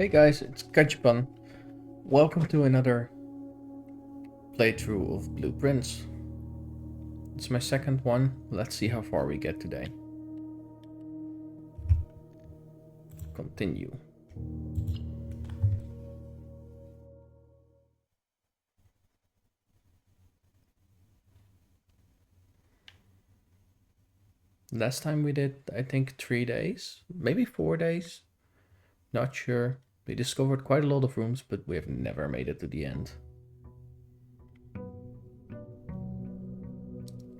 Hey guys, it's KajiPan. Welcome to another playthrough of Blueprints. It's my second one. Let's see how far we get today. Continue. Last time we did, I think 3 days, maybe 4 days. Not sure. We discovered quite a lot of rooms, but we have never made it to the end.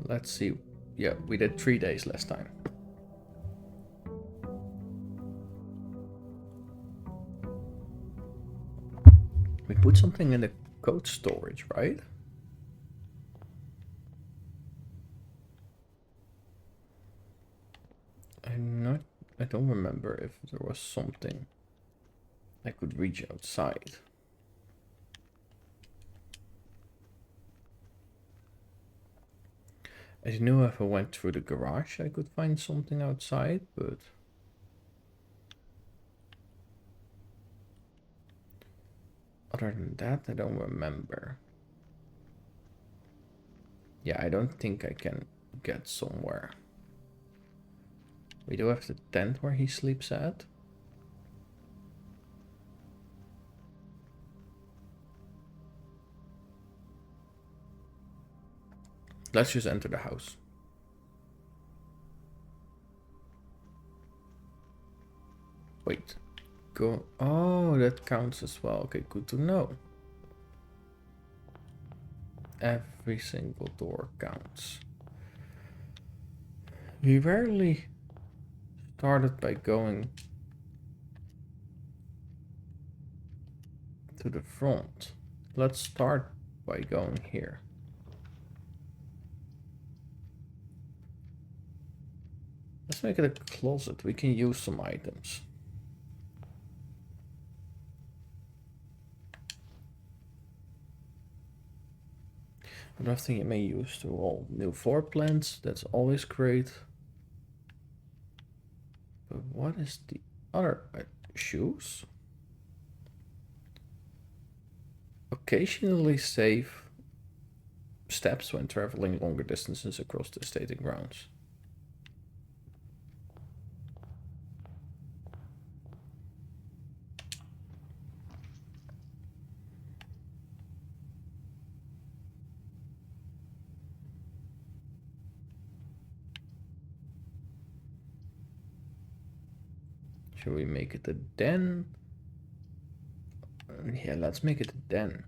Let's see. Yeah, we did 3 days last time. We put something in the code storage, right? I don't remember if there was something I could reach outside. I knew if I went through the garage I could find something outside, but other than that I don't remember. Yeah, I don't think I can get somewhere. We do have the tent where he sleeps at. Let's just enter the house. Wait, go. Oh, that counts as well. Okay, good to know. Every single door counts. We rarely started by going to the front. Let's start by going here. Let's make it a closet. We can use some items. Another thing you may use to roll new floor plans. That's always great. But what is the other shoes? Occasionally save steps when traveling longer distances across the staging grounds. Should we make it a den? Yeah, let's make it a den.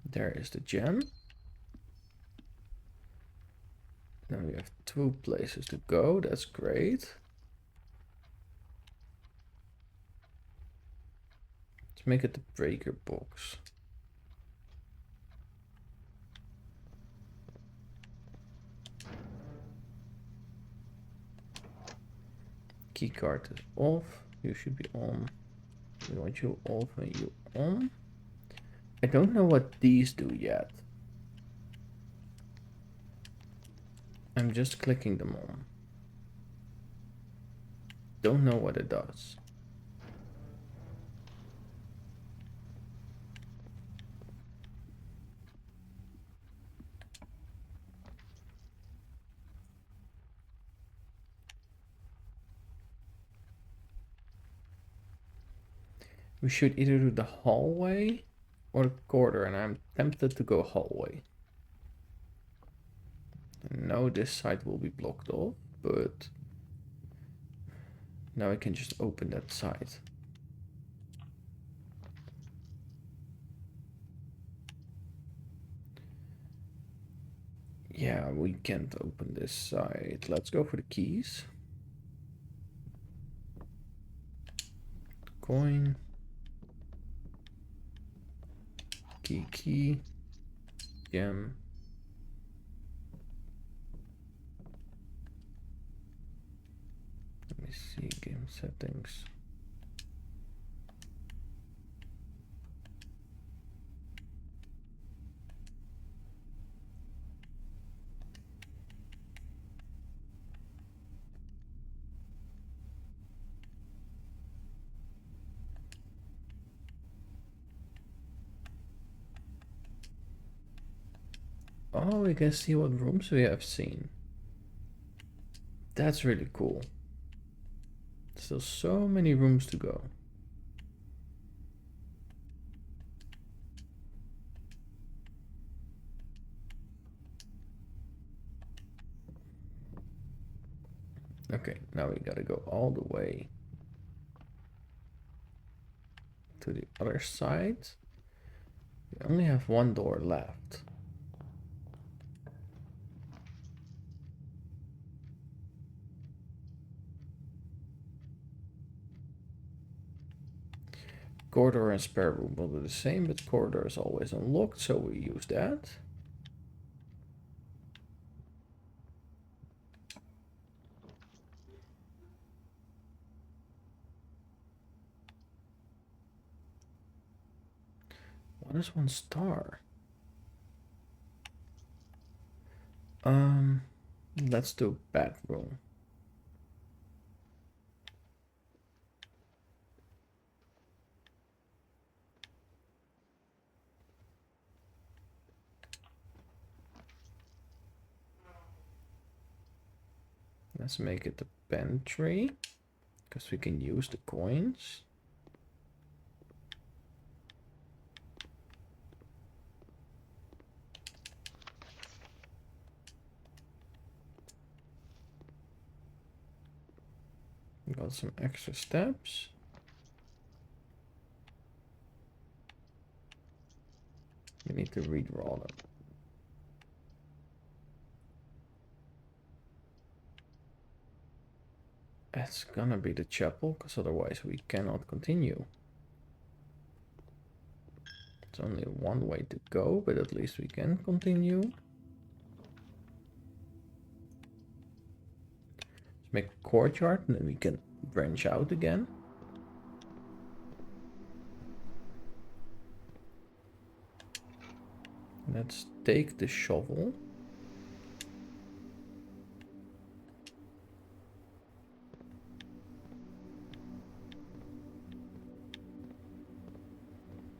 There is the gem. Now we have 2 places to go. That's great. Let's make it the breaker box. Keycard is off. You should be on. We want you off and you on. I don't know what these do yet. I'm just clicking them on. Don't know what it does. We should either do the hallway or the corridor, and I'm tempted to go hallway. No, this side will be blocked off, but now I can just open that side. Yeah, we can't open this side. Let's go for the keys. Coin. Key. Gem. Let me see, game settings. Oh, we can see what rooms we have seen. That's really cool. Still so many rooms to go. Okay, now we gotta go all the way to the other side. We only have one door left. Corridor and spare room will do the same, but corridor is always unlocked, so we use that. What is 1 star? Let's do bedroom. Let's make it the pantry, because we can use the coins. Got some extra steps. We need to redraw them. It's gonna be the chapel, because otherwise we cannot continue. It's only one way to go, but at least we can continue. Let's make a courtyard, and then we can branch out again. Let's take the shovel.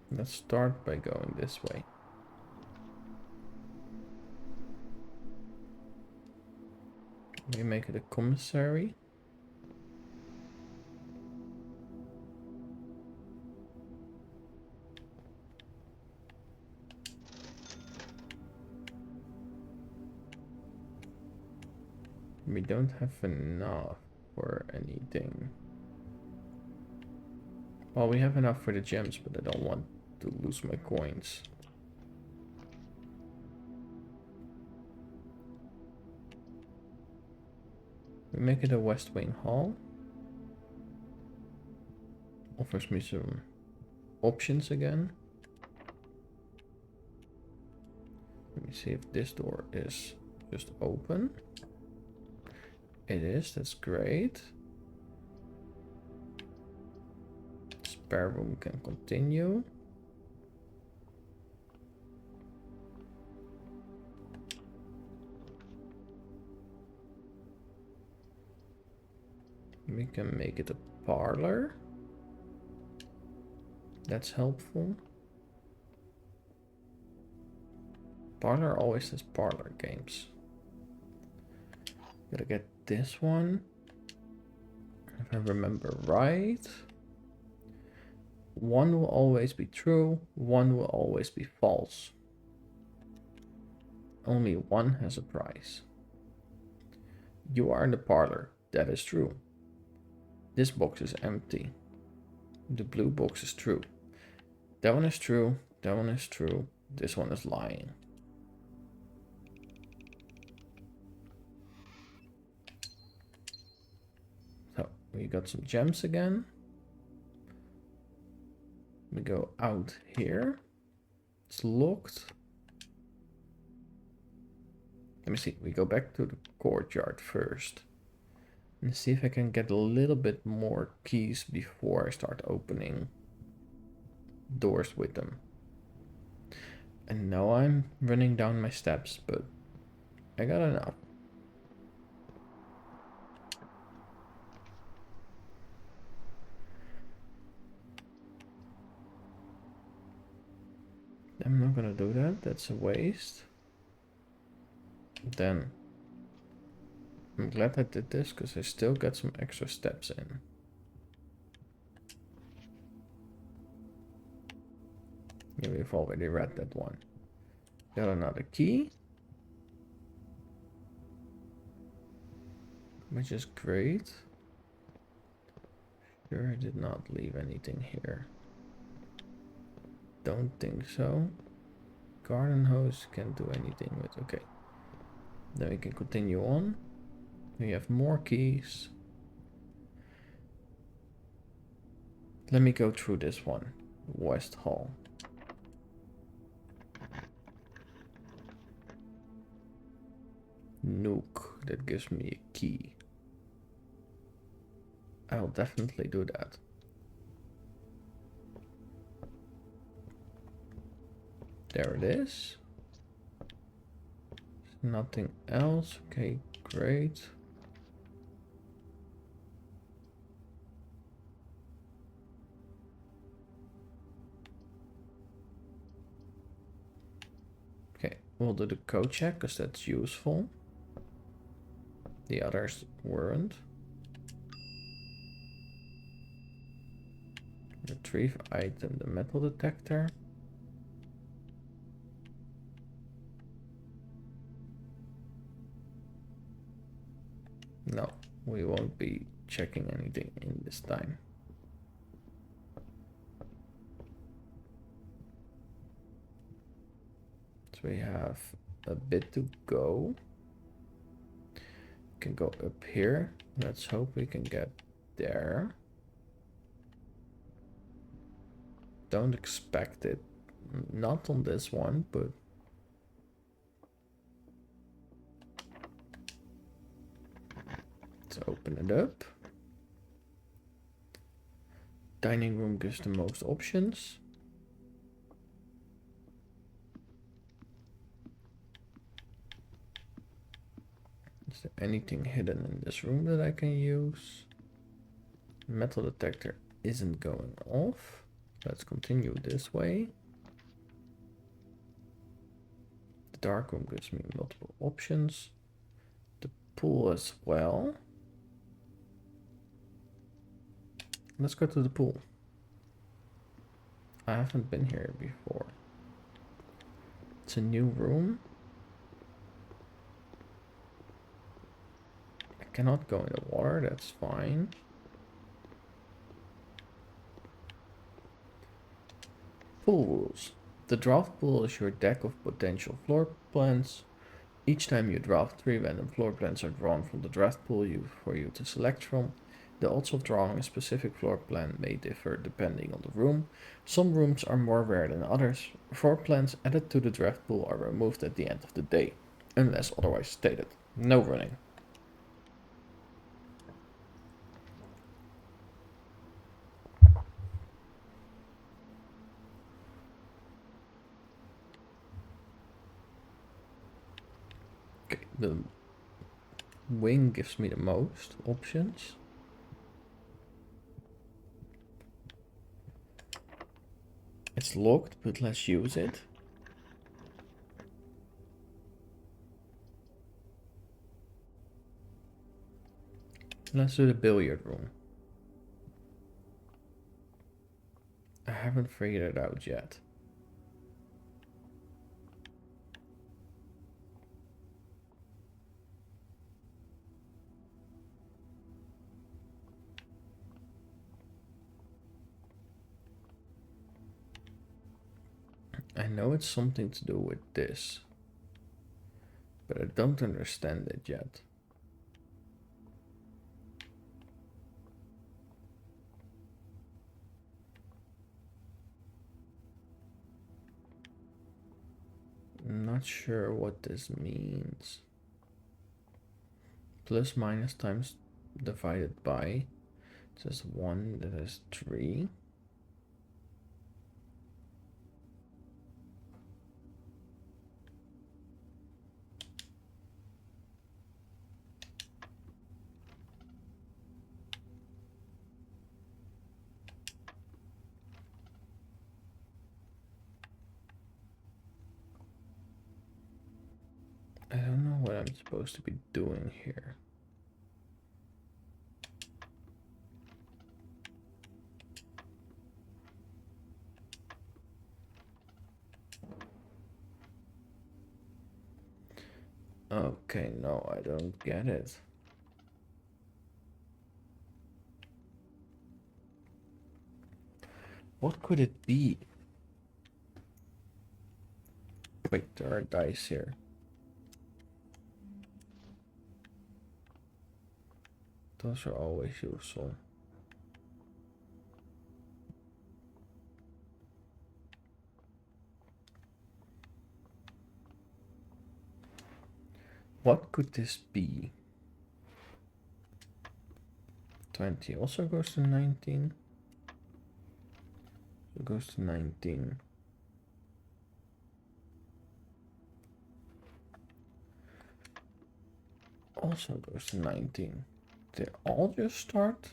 Let's start by going this way. We make it a commissary. We don't have enough for anything. Well, we have enough for the gems, but I don't want to lose my coins. We make it a West Wing Hall. Offers me some options again. Let me see if this door is just open. It is, that's great. Spare room can continue. We can make it a parlor. That's helpful. Parlor always has parlor games. Gotta get this one. If I remember right. One will always be true, one will always be false. Only one has a prize. You are in the parlor, that is true. This box is empty. The blue box is true. That one is true, that one is true, this one is lying. So, we got some gems again. We go out here. It's locked. Let me see, we go back to the courtyard first. And see if I can get a little bit more keys before I start opening doors with them. And now I'm running down my steps, but I got enough. I'm not gonna do that, that's a waste. Then I'm glad I did this because I still get some extra steps in. Yeah, we've already read that one. Got another key, which is great. Sure, I did not leave anything here. Don't think so. Garden hose can't do anything with. Okay. Then we can continue on. We have more keys. Let me go through this one. West Hall. Nook. That gives me a key. I'll definitely do that. There it is. Nothing else. Okay, great. Okay, we'll do the code check because that's useful. The others weren't. Retrieve item, the metal detector. No, we won't be checking anything in this time. So we have a bit to go. We can go up here. Let's hope we can get there. Don't expect it. Not on this one, but let's open it up. Dining room gives the most options. Is there anything hidden in this room that I can use? Metal detector isn't going off. Let's continue this way. The dark room gives me multiple options. The pool as well. Let's go to the pool. I haven't been here before. It's a new room. I cannot go in the water, that's fine. Pool rules. The draft pool is your deck of potential floor plans. Each time you draft, 3 random floor plans are drawn from the draft pool for you to select from. The odds of drawing a specific floor plan may differ depending on the room. Some rooms are more rare than others. Floor plans added to the draft pool are removed at the end of the day, unless otherwise stated. No running. Okay, the wing gives me the most options. It's locked, but let's use it. Let's do the billiard room. I haven't figured it out yet. I know it's something to do with this, but I don't understand it yet. I'm not sure what this means. Plus minus times divided by. It says 1, that is 3. I don't know what I'm I'm supposed to be doing here. Okay, no, I don't get it. What could it be? Wait, there are dice here. Those are always useful. What could this be? 20 also goes to 19. It goes to 19. Also goes to 19. They all just start?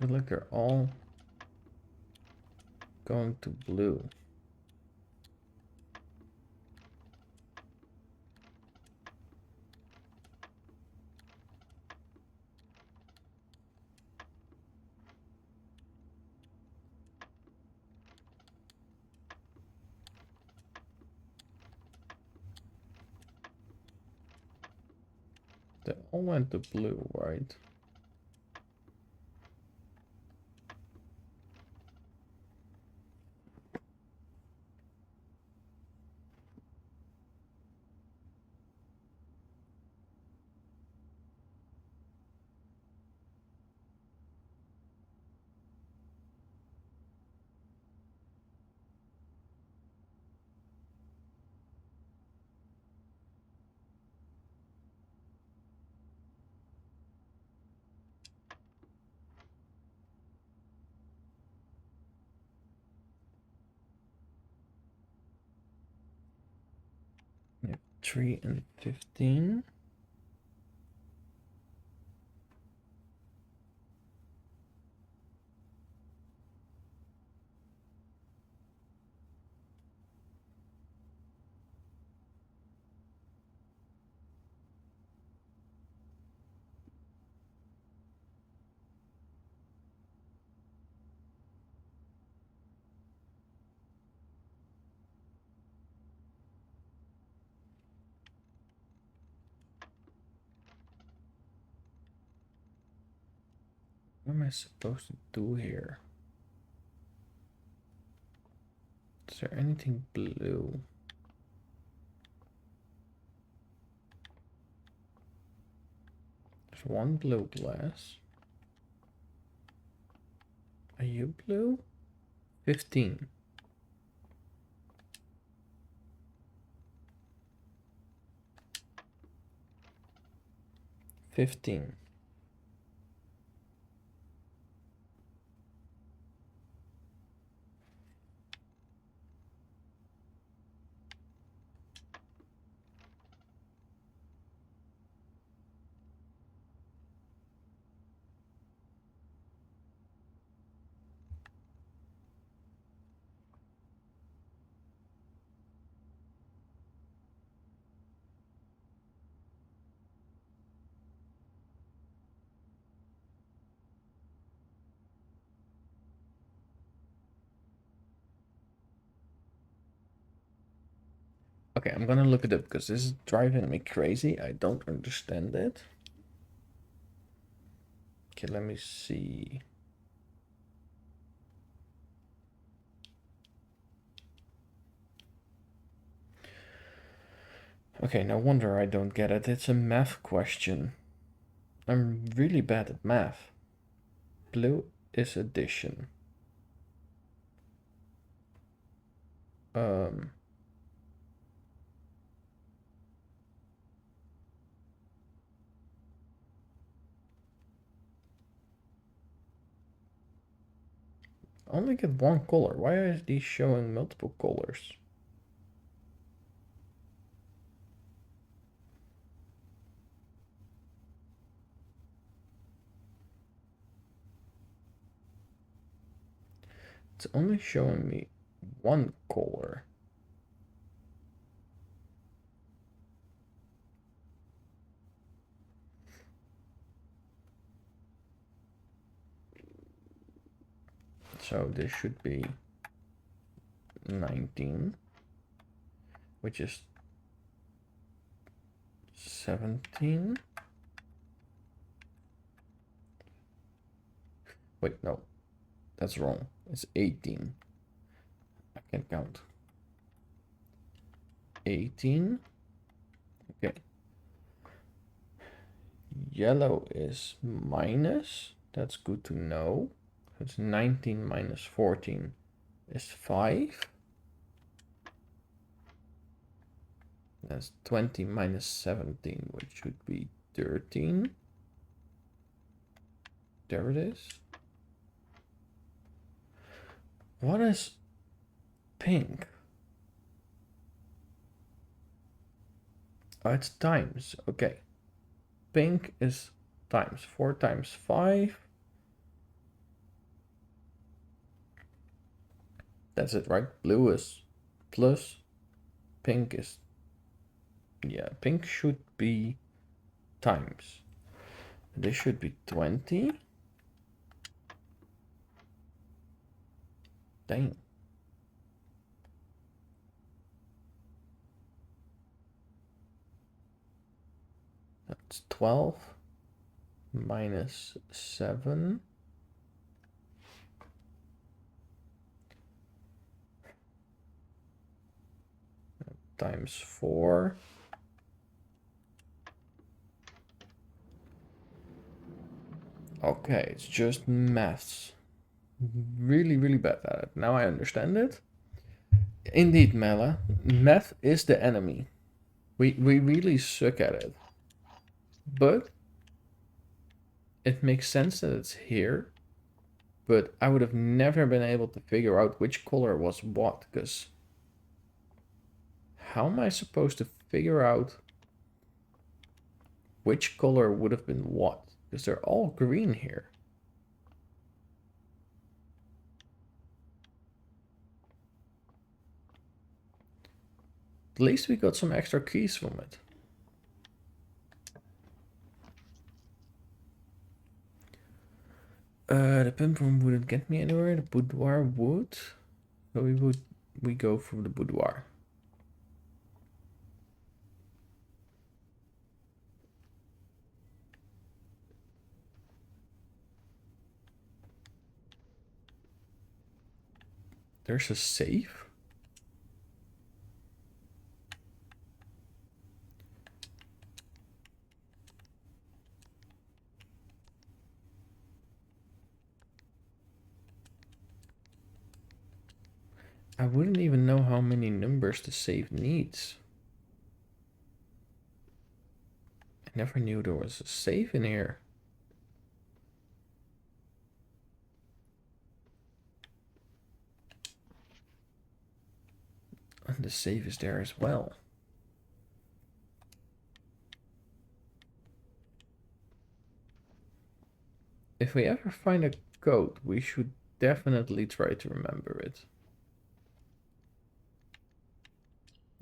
I feel like they're all going to blue. They all went to blue, right? Yeah, 3 and 15. What am I supposed to do here? Is there anything blue? There's one blue glass. Are you blue? 15. 15. Okay, I'm gonna look it up because this is driving me crazy. I don't understand it. Okay, let me see. Okay, no wonder I don't get it. It's a math question. I'm really bad at math. Blue is addition. Um, only get one color. Why are these showing multiple colors? It's only showing me one color. So this should be 19, which is 17. Wait, no, that's wrong. It's 18. I can count. 18. Okay. Yellow is minus. That's good to know. It's 19 minus 14 is 5. That's 20 minus 17, which should be 13. There it is. What is pink? Oh, it's times. Okay. Pink is times. 4 times 5. That's it, right? Blue is plus. Pink is... Yeah, pink should be times. This should be 20. Dang. That's 12 minus 7. Times 4. Okay, it's just maths. Really, really bad at it. Now I understand it. Indeed, Mela, math is the enemy. We really suck at it. But it makes sense that it's here. But I would have never been able to figure out which color was what, because how am I supposed to figure out which color would have been what? Because they're all green here. At least we got some extra keys from it. The pimp room wouldn't get me anywhere. The boudoir would. So we go for the boudoir. There's a safe. I wouldn't even know how many numbers the safe needs. I never knew there was a safe in here. And the safe is there as well. If we ever find a code, we should definitely try to remember it.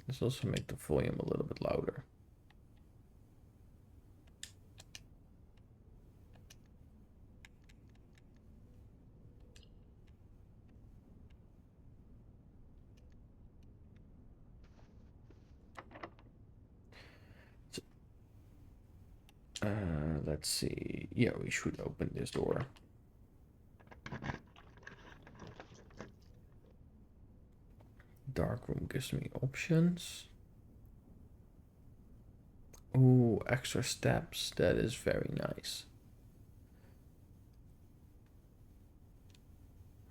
Let's also make the volume a little bit louder. Let's see. Yeah, we should open this door. Dark room gives me options. Ooh, extra steps. That is very nice.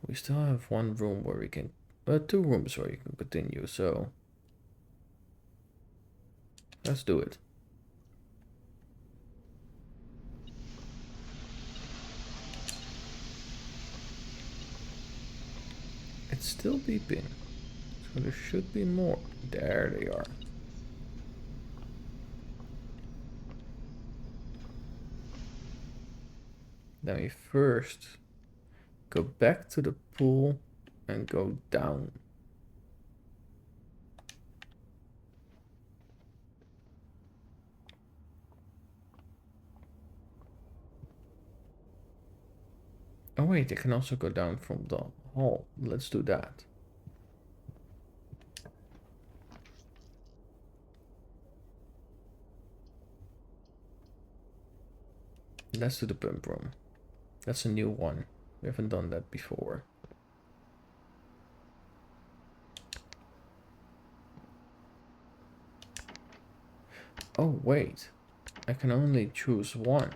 We still have one room where we can 2 rooms where you can continue, so let's do it. It's still beeping, so there should be more. There they are. Then we first go back to the pool and go down. Oh wait, I can also go down from the hall. Let's do that. Let's do the pump room. That's a new one. We haven't done that before. Oh wait, I can only choose one.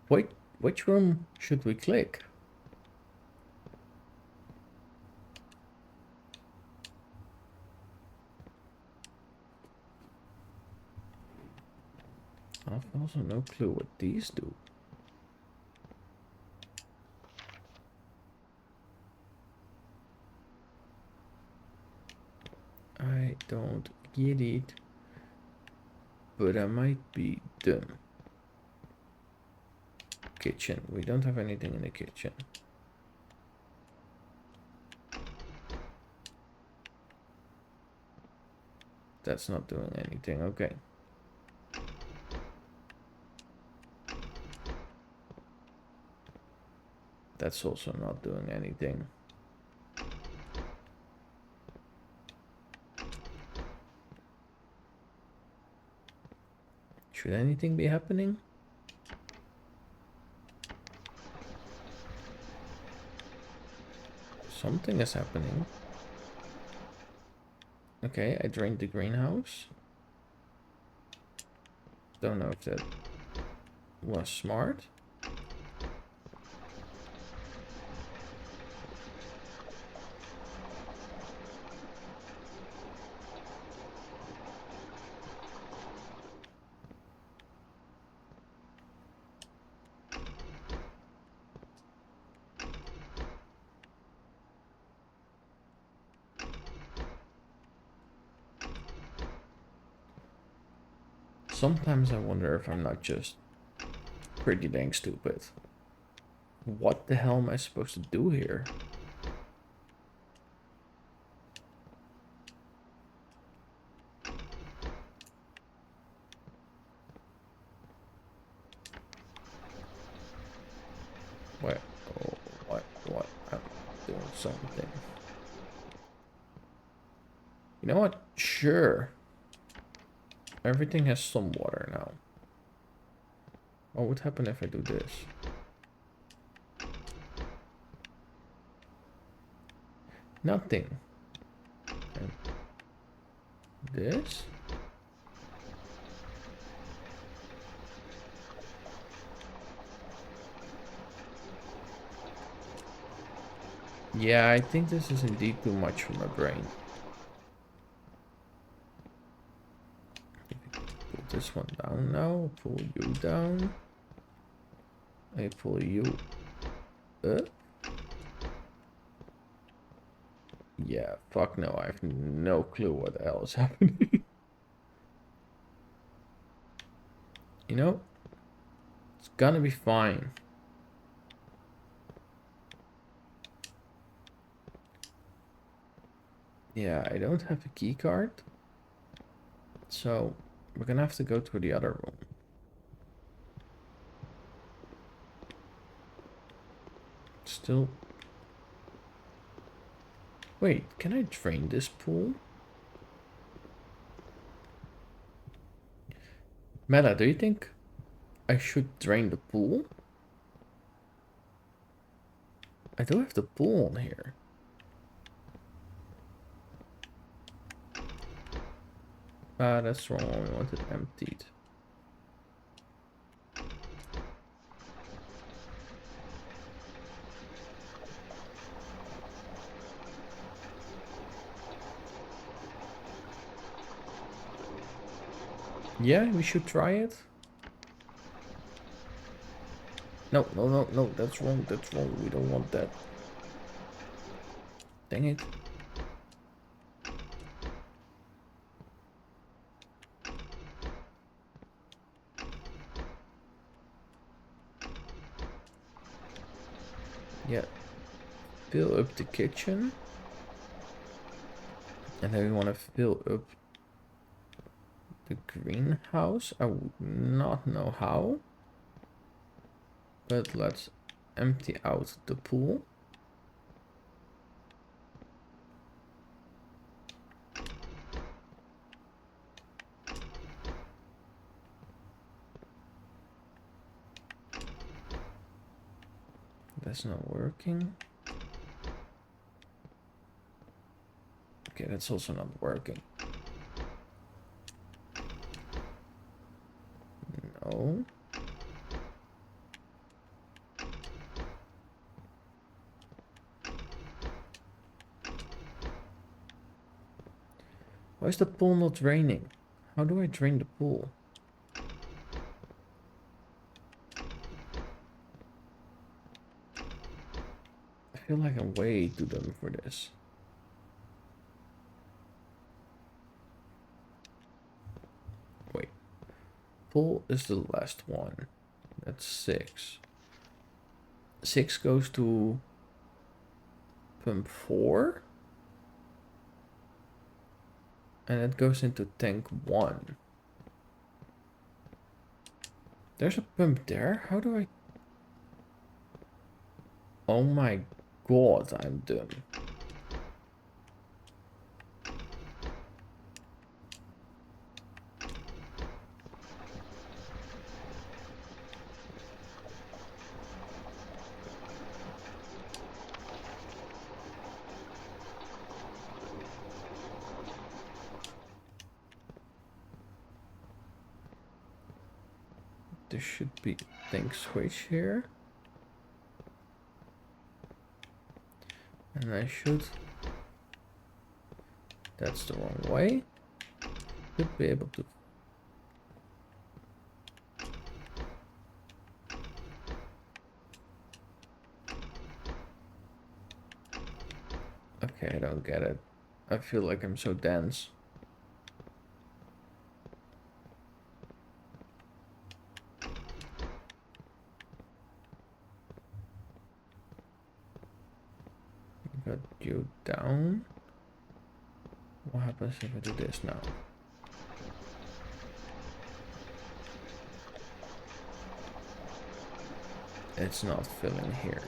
Wait, which room should we click? I've also no clue what these do. I don't get it, but I might be dumb. Kitchen. We don't have anything in the kitchen. That's not doing anything. Okay. That's also not doing anything. Should anything be happening? Something is happening. Okay, I drained the greenhouse. Don't know if that was smart. Sometimes I wonder if I'm not just pretty dang stupid. What the hell am I supposed to do here? What? Oh, what? I'm doing something. You know what? Sure. Everything has some water now. What would happen if I do this? Nothing. And this? Yeah, I think this is indeed too much for my brain. Pull this one down now. Pull you down. I pull you up. Yeah, fuck no. I have no clue what the hell is happening. You know, it's gonna be fine. Yeah, I don't have a key card. So we're gonna have to go to the other room. Still. Wait, can I drain this pool? Mela, do you think I should drain the pool? I do have the pool on here. Ah, that's wrong. We want it emptied. Yeah, we should try it. No, no, no, no, that's wrong, that's wrong. We don't want that. Dang it. Yeah, fill up the kitchen. And then we want to fill up the greenhouse. I would not know how. But let's empty out the pool. That's not working. Okay, that's also not working. No. Why is the pool not draining? How do I drain the pool? I feel like I'm way too dumb for this. Wait. Pool is the last one. That's 6. 6 goes to pump 4. And it goes into tank 1. There's a pump there. How do I... Oh my god, I'm dumb. There should be a tank switch here. And I should... That's the wrong way. Should be able to... Okay, I don't get it. I feel like I'm so dense. Got you down. What happens if I do this now? It's not filling here.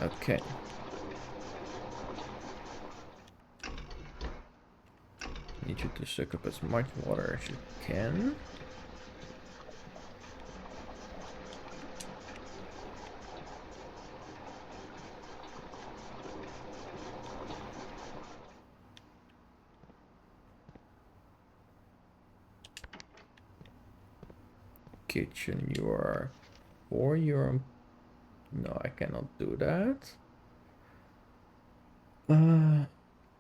Okay. Need you to suck up as much water as you can. Kitchen, you are 4, you're... No, I cannot do that.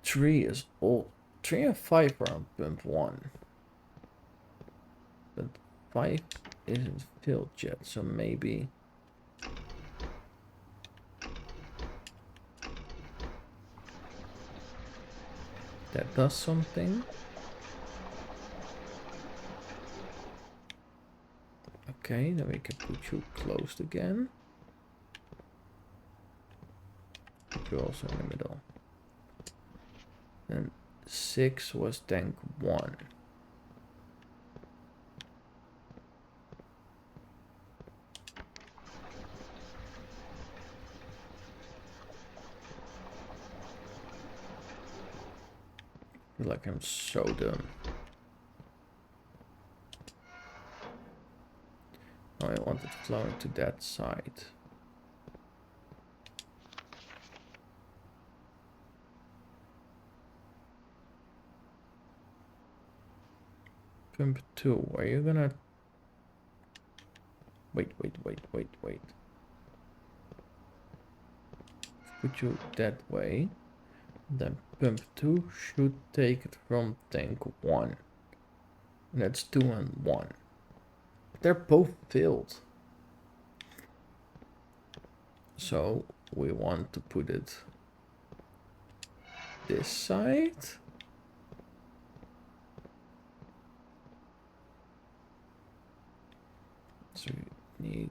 3 is all. 3 and 5 are on pump 1. But 5 isn't filled yet, so maybe... that does something. Okay, then we can put you closed again. Put you also in the middle. And 6 was tank 1. I feel like I'm so dumb. Oh, I want it flowing to that side. Pump 2, are you gonna... Wait. Put you that way. Then pump 2 should take it from tank 1. And that's 2 and 1. They're both filled. So we want to put it this side. So we need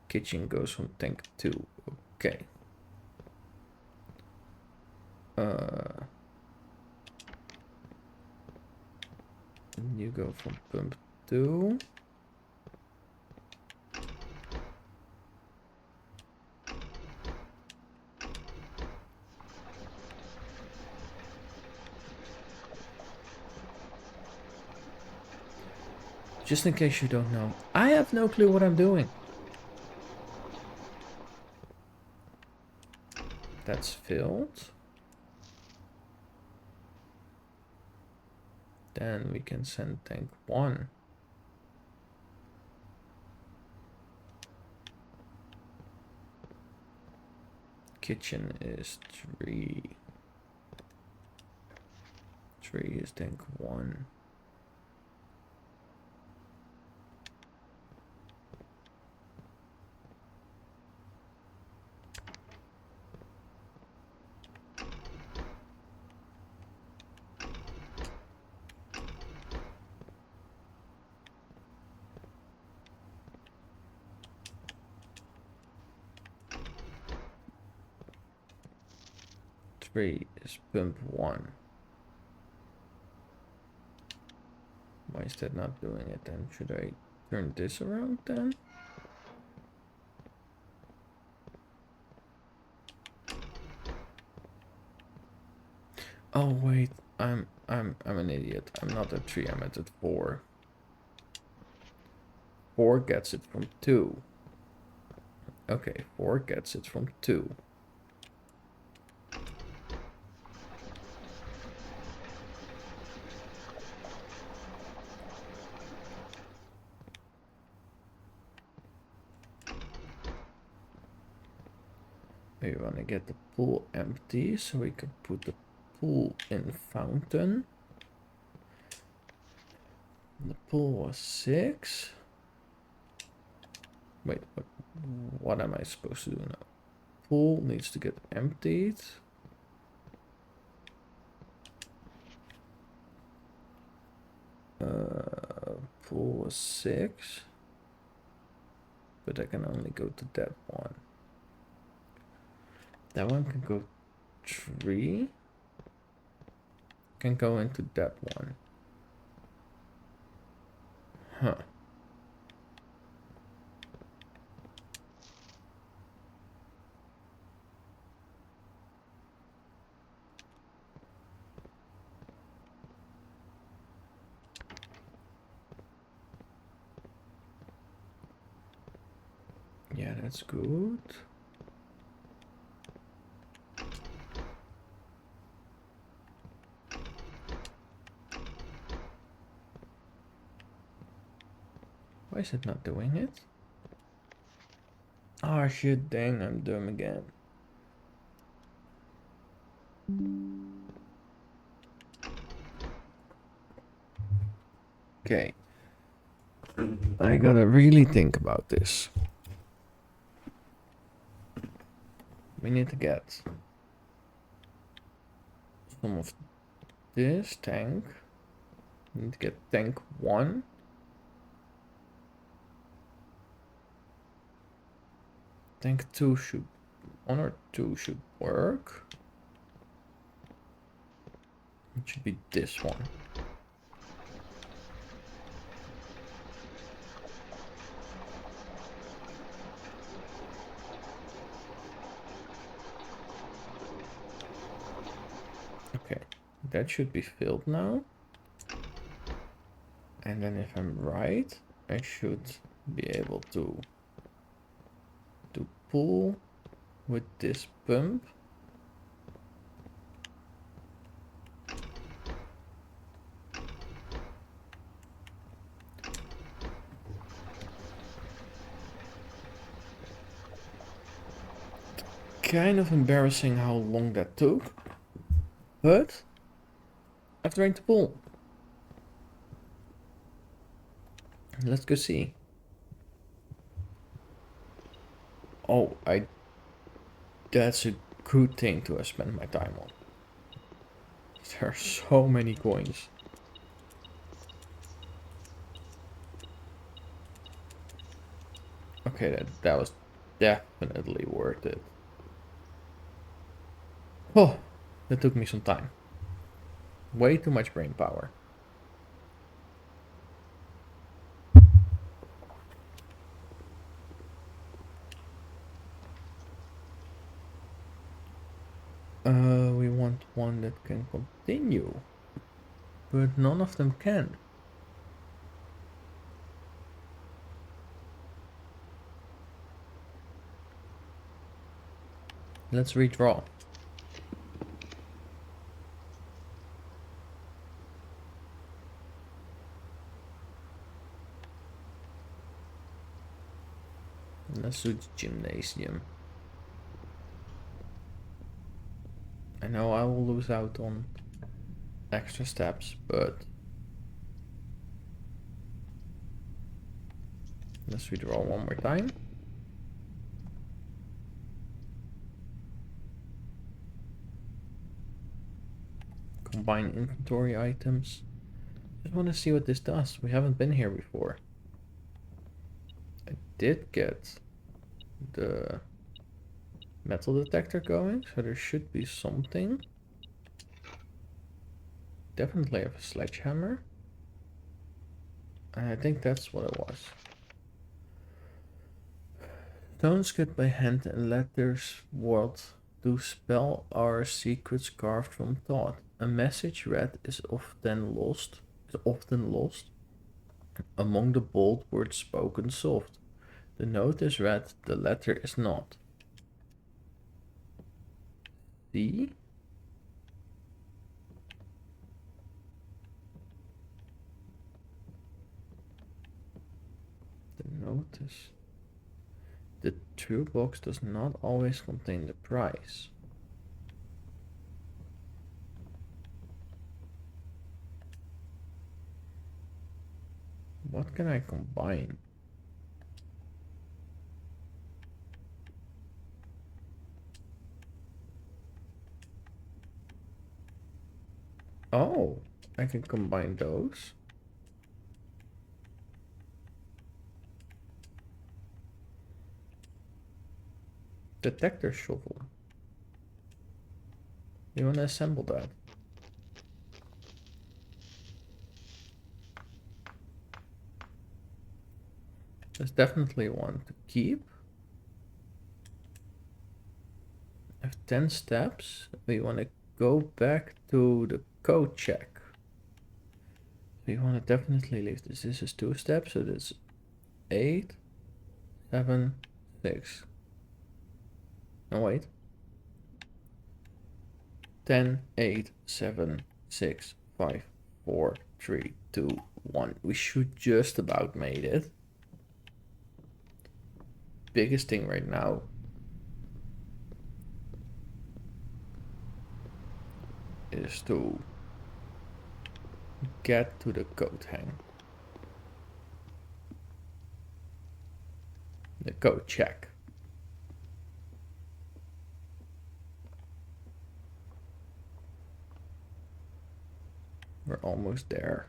kitchen goes from tank 2. Okay. And you go from pump 2. Just in case you don't know, I have no clue what I'm doing. That's filled. Then we can send tank 1. Kitchen is 3. 3 is tank 1. Three is pump 1. Why is that not doing it then? Should I turn this around then? Oh wait, I'm an idiot. I'm not at 3, I'm at 4. 4 gets it from 2. Okay, 4 gets it from 2. We want to get the pool empty so we can put the pool in fountain. The pool was 6. Wait, what am I supposed to do now? Pool needs to get emptied. Pool was 6. But I can only go to that one. That one can go 3. Can go into that one. Huh. Yeah, that's good. Why is it not doing it? Oh shit, dang, I'm dumb again. Okay. I gotta really think about this. We need to get some of this tank. We need to get tank 1. Tank 2 should... 1 or 2 should work. It should be this one. Okay, that should be filled now. And then if I'm right, I should be able to pull with this pump. Kind of embarrassing how long that took. But I've drained the pool. Let's go see. Oh, that's a good thing to spend my time on. There are so many coins. Okay, that was definitely worth it. Oh, that took me some time. Way too much brain power. We want one that can continue. But none of them can. Let's redraw. Let's do the gymnasium. I know I will lose out on extra steps, but let's redraw one more time. Combine inventory items. Just want to see what this does. We haven't been here before. I did get the metal detector going, so there should be something. Definitely have a sledgehammer. And I think that's what it was. Stones cut by hand and letters what to spell our secrets carved from thought. A message read is often lost. Among the bold words spoken soft. The note is read, the letter is not. See? The notice. The true box does not always contain the prize. What can I combine? Oh, I can combine those. Detector shovel. You want to assemble that? There's definitely one to keep. I have 10 steps. We want to go back to the code check. We want to definitely leave this. This is 2 steps, so this 8, 7, 6. No, wait. 10, 8, 7, 6, 5, 4, 3, 2, 1. We should just about made it. Biggest thing right now is to get to the code hang. The code check. We're almost there.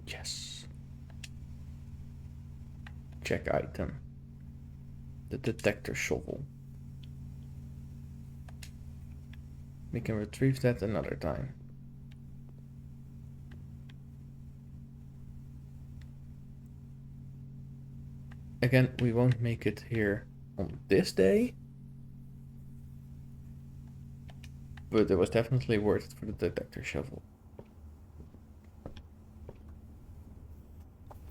Yes. Check item. The detector shovel. We can retrieve that another time. Again, we won't make it here on this day, but it was definitely worth it for the detector shovel.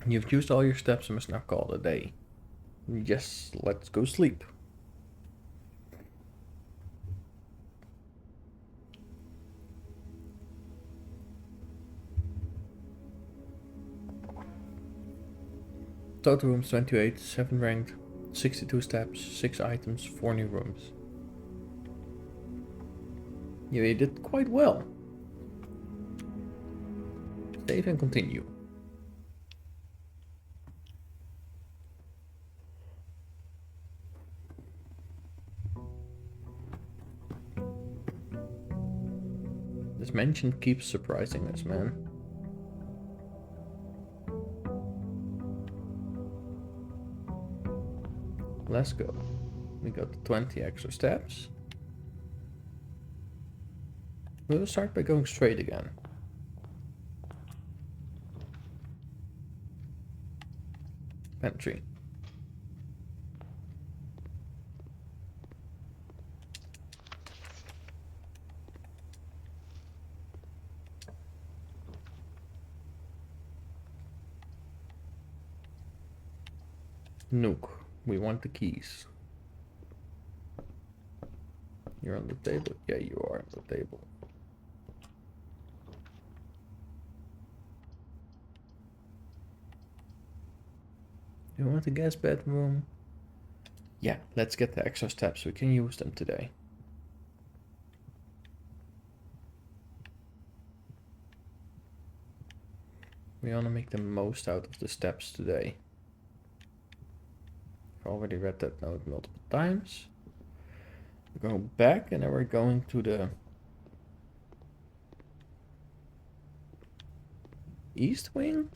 You've used all your steps and must now call it a day. Yes, let's go sleep. Total rooms 28, 7 ranked, 62 steps, 6 items, 4 new rooms. Yeah, you did quite well. Save and continue. This mansion keeps surprising us, man. Let's go. We got 20 extra steps. We'll start by going straight again. Pantry. Nook. We want the keys. You're on the table? Yeah, you are on the table. You want the guest bedroom? Yeah, let's get the extra steps. We can use them today. We want to make the most out of the steps today. I've already read that note multiple times. We're going back and then we're going to the east wing?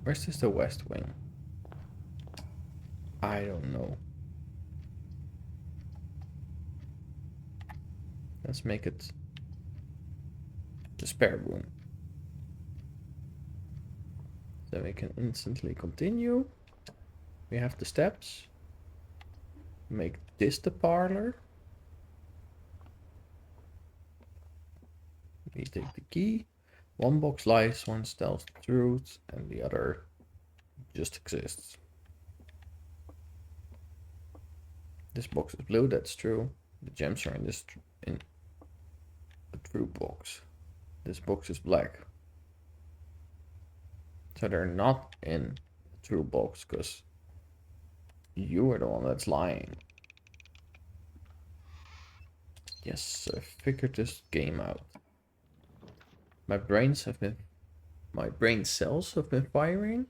Or is this the west wing? I don't know. Let's make it the spare room. Then we can instantly continue. We have the steps. Make this the parlor. We take the key. One box lies, one tells the truth, and the other just exists. This box is blue, that's true. The gems are in this in the true box. This box is black. So they're not in the true box because you are the one that's lying. Yes, I figured this game out. My brain cells have been firing.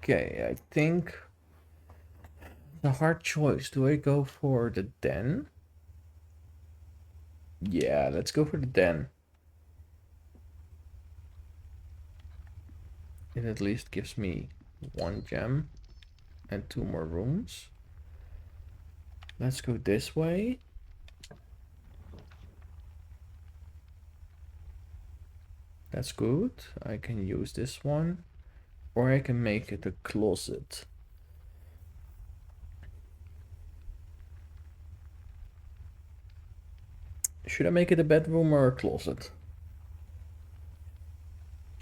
Okay, I think the hard choice. Do I go for the den? Yeah, let's go for the den. It at least gives me 1 gem and 2 more rooms. Let's go this way. That's good. I can use this one. Or I can make it a closet. Should I make it a bedroom or a closet?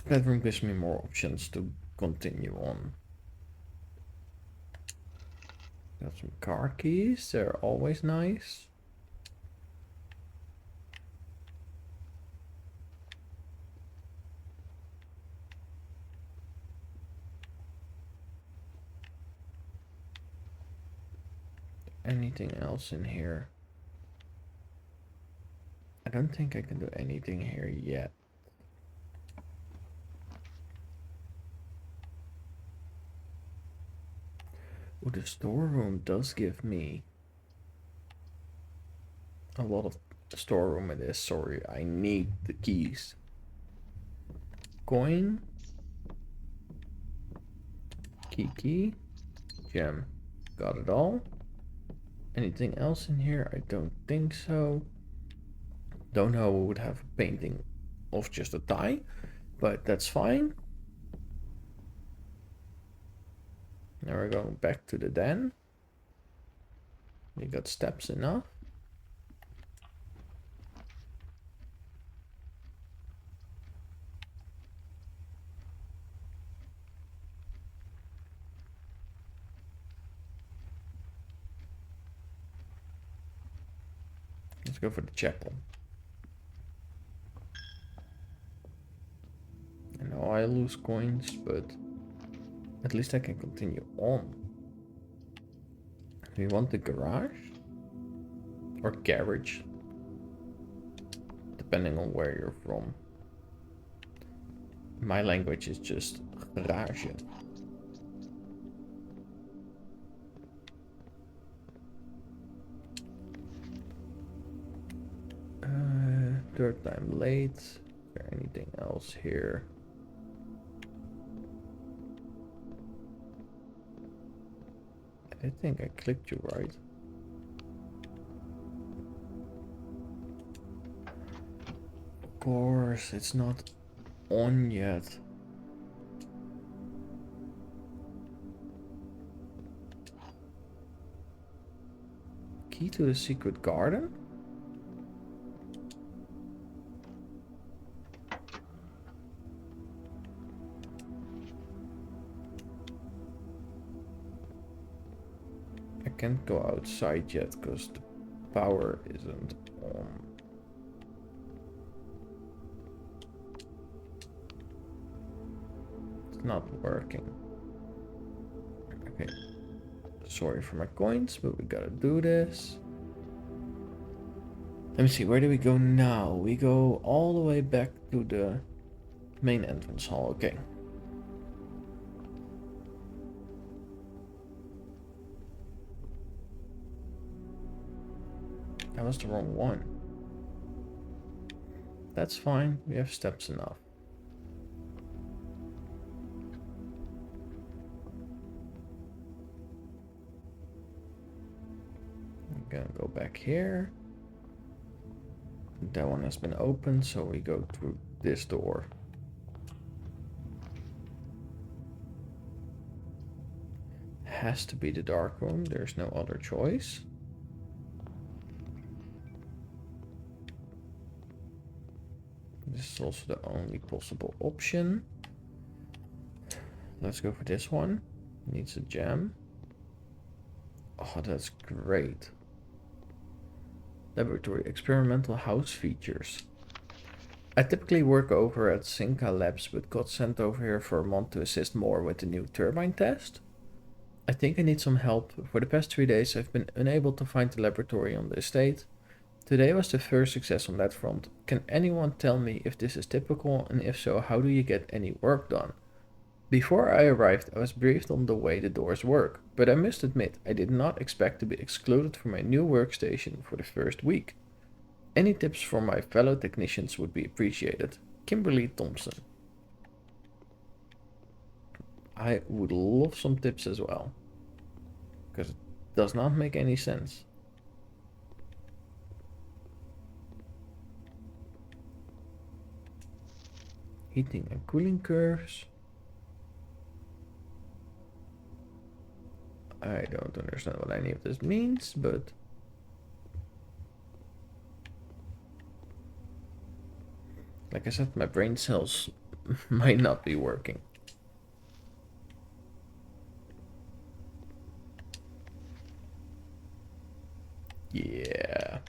Bedroom gives me more options to continue on. Got some car keys, they're always nice. Anything else in here? I don't think I can do anything here yet. Oh, the storeroom does give me a lot of storeroom it is. Sorry, I need the keys. Coin. Key. Gem. Got it all. Anything else in here? I don't think so. Don't know who would have a painting of just a tie, but that's fine. Now we're going back to the den. We got steps enough. Let's go for the chapel. I know I lose coins, but at least I can continue on. We want the garage? Or garage? Depending on where you're from. My language is just garage. Third time late. Is there anything else here? I think I clicked you right. Of course, it's not on yet. Key to the secret garden? I can't go outside yet because the power isn't on. It's not working. Okay. Sorry for my coins, but we gotta do this. Let me see, where do we go now? We go all the way back to the main entrance hall. Okay. That was the wrong one. That's fine, we have steps enough. I'm gonna go back here. That one has been opened, so we go through this door. Has to be the dark room, there's no other choice. This is also the only possible option. Let's go for this one. Needs a gem. Oh, that's great. Laboratory experimental house features. I typically work over at Sinca Labs, but got sent over here for a month to assist more with the new turbine test. I think I need some help. For the past 3 days, I've been unable to find the laboratory on the estate. Today was the first success on that front. Can anyone tell me if this is typical, and if so, how do you get any work done? Before I arrived, I was briefed on the way the doors work, but I must admit I did not expect to be excluded from my new workstation for the first week. Any tips from my fellow technicians would be appreciated. Kimberly Thompson. I would love some tips as well, because it does not make any sense. Heating and cooling curves. I don't understand what any of this means, but like I said, my brain cells might not be working. Yeah.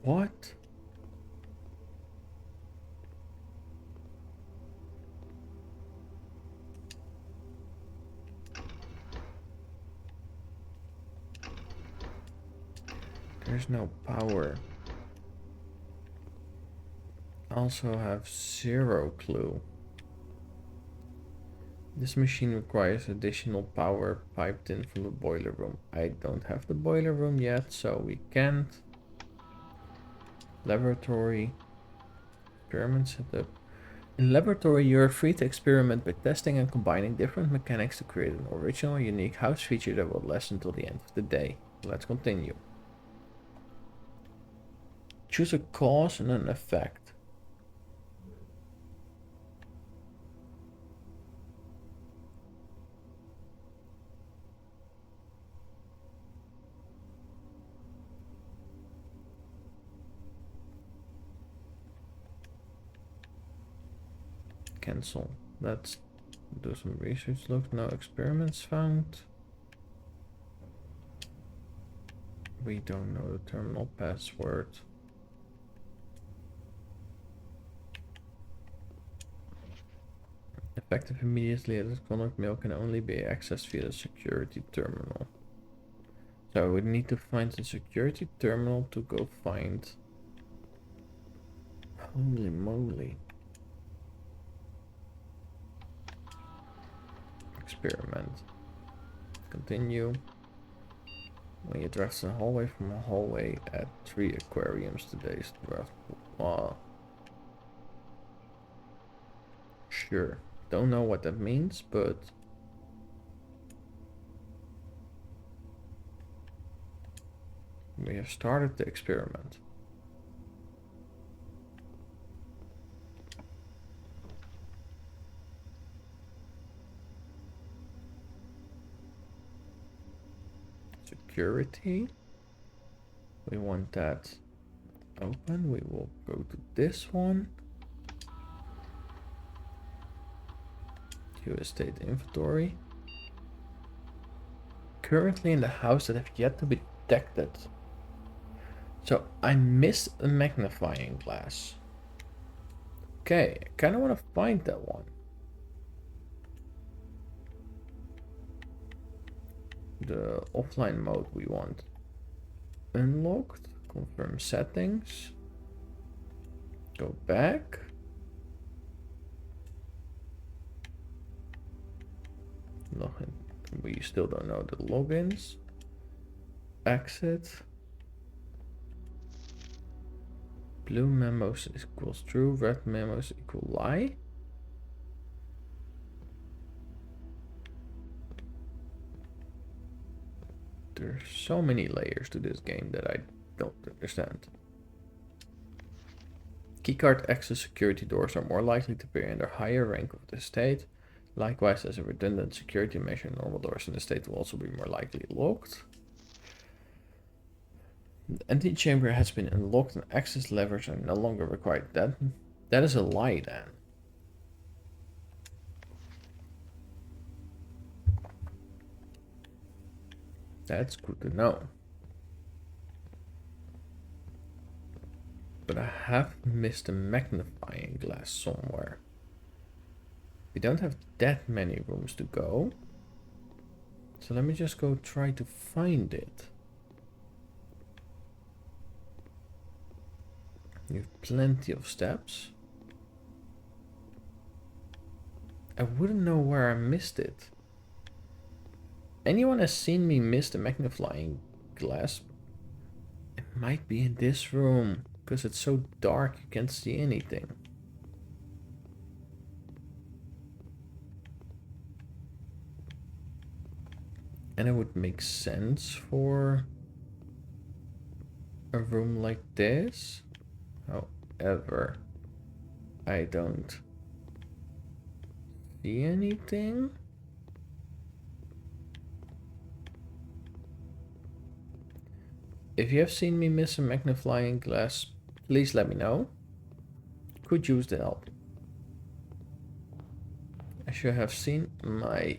What? There's no power. Also have zero clue. This machine requires additional power piped in from the boiler room. I don't have the boiler room yet, so we can't. Laboratory. Experiment setup. In laboratory, you are free to experiment by testing and combining different mechanics to create an original, unique house feature that will last until the end of the day. Let's continue. Choose a cause and an effect. cancel. Let's do some research. Look, no experiments found. We don't know the terminal password. Effective immediately, electronic mail can only be accessed via the security terminal. So we need to find the security terminal to go find. Holy moly. Experiment. Continue. When you drive the hallway from a hallway at 3 aquariums today. Sure. Don't know what that means, but we have started the experiment. Security. We want that open. We will go to this one. View estate inventory. Currently in the house that have yet to be detected. So I missed a magnifying glass. Okay, I kind of want to find that one. The offline mode we want. Unlocked. Confirm settings. Go back. Login. We still don't know the logins. Exit. Blue memos equals true. Red memos equal lie. There's so many layers to this game that I don't understand. Keycard access security doors are more likely to appear in the higher rank of the state. Likewise, as a redundant security measure, normal doors in the state will also be more likely locked. The antechamber has been unlocked and access levers are no longer required. That is a lie then. That's good to know. But I have missed a magnifying glass somewhere. We don't have that many rooms to go. So let me just go try to find it. You have plenty of steps. I wouldn't know where I missed it. Anyone has seen me miss the magnifying glass? It might be in this room, because it's so dark you can't see anything. And it would make sense for a room like this. However, I don't see anything. If you have seen me miss a magnifying glass, please let me know. Could use the help. As you have seen, my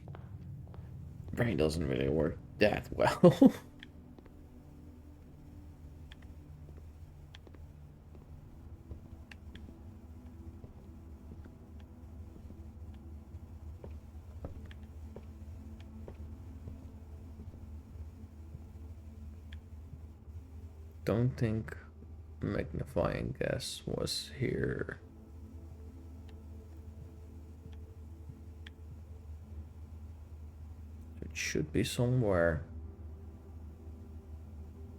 brain doesn't really work that well. Don't think magnifying glass was here. It should be somewhere.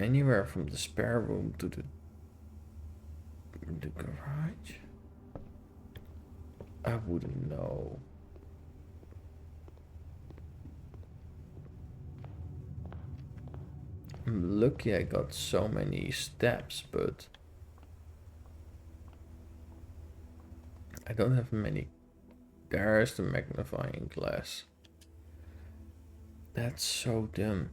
Anywhere from the spare room to the garage? I wouldn't know. I'm lucky I got so many steps, but I don't have many. There's the magnifying glass. That's so dumb.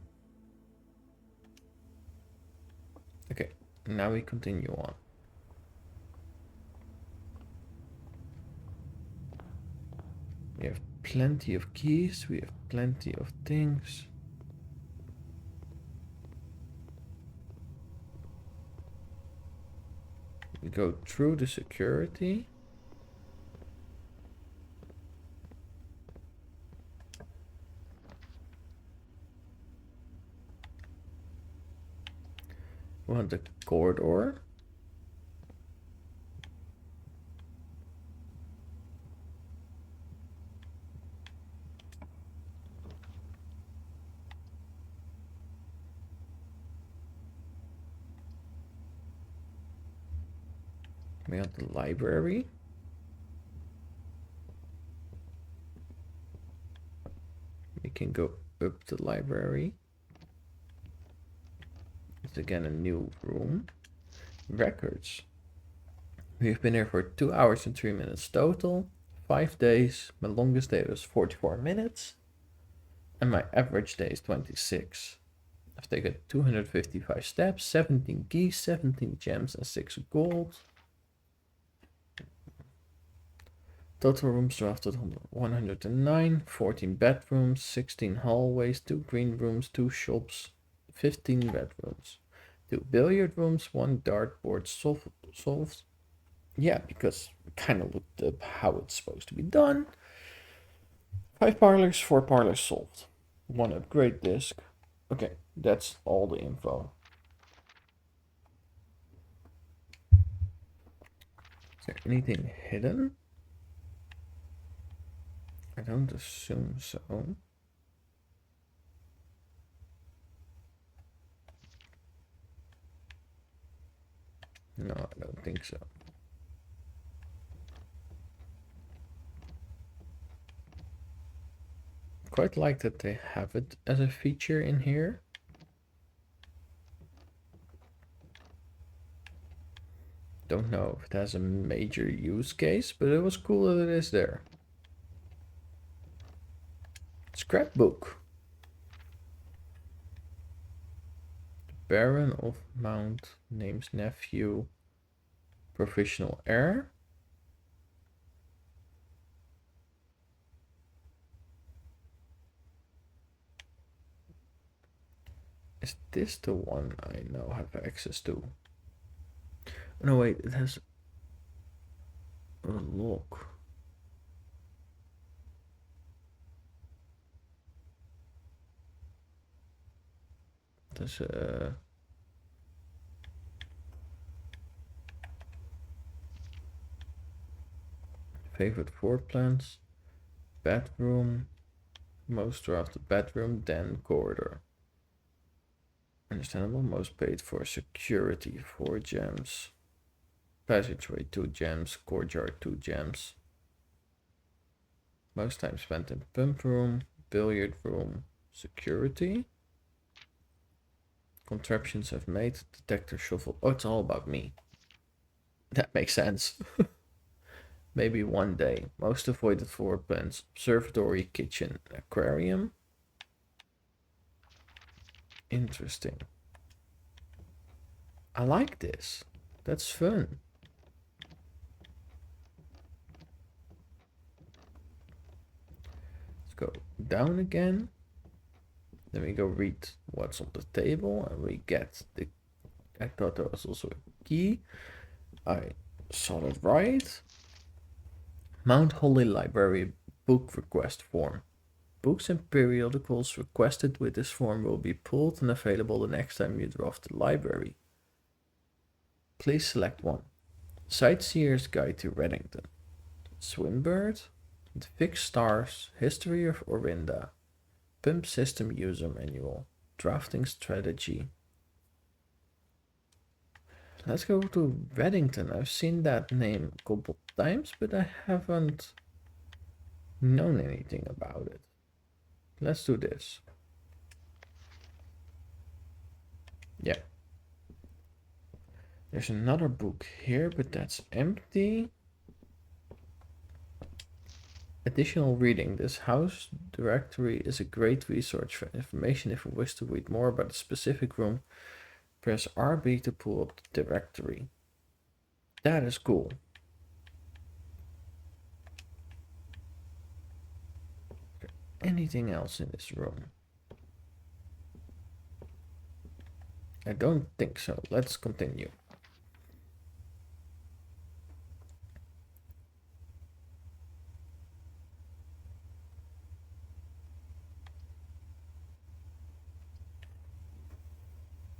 Okay, now we continue on. plenty of keys, we have plenty of things. We go through the security. We want the corridor. We have the library. We can go up the library. It's again a new room. Records. We've been here for 2 hours and 3 minutes total. 5 days. My longest day was 44 minutes. And my average day is 26. I've taken 255 steps, 17 keys, 17 gems, and 6 gold. Total rooms drafted 109, 14 bedrooms, 16 hallways, 2 green rooms, 2 shops, 15 bedrooms, 2 billiard rooms, 1 dartboard solved. Yeah, because we kind of looked up how it's supposed to be done. 5 parlors, 4 parlors solved. 1 upgrade disc. Okay, that's all the info. Is there anything hidden? I don't assume so. No, I don't think so. Quite like that they have it as a feature in here. Don't know if it has a major use case, but it was cool that it is there. Scrapbook. Baron of Mount names nephew professional heir. Is this the one I now have access to? No, wait, it has a lock. There's a favorite floor plans, bedroom, most drafted bedroom, then corridor. Understandable, most paid for security, 4 gems. Passageway, 2 gems, courtyard, 2 gems. Most time spent in pump room, billiard room, security. Contraptions have made, detector shuffle. Oh, it's all about me. That makes sense. Maybe one day. Most avoided floor plans, observatory, kitchen, aquarium. Interesting. I like this. That's fun. Let's go down again. Then we go read what's on the table and we get the... I thought there was also a key. I saw that right. Mount Holly Library book request form. Books and periodicals requested with this form will be pulled and available the next time you draft the library. Please select one. Sightseer's Guide to Reddington. Swimbird. The Fixed Stars. History of Orinda. Pump System User Manual. Drafting Strategy. Let's go to Reddington. I've seen that name a couple times, but I haven't known anything about it. Let's do this. Yeah. There's another book here, but that's empty. Additional reading. This house directory is a great resource for information. If you wish to read more about a specific room, press RB to pull up the directory. That is cool. anything else in this room? I don't think so. Let's continue.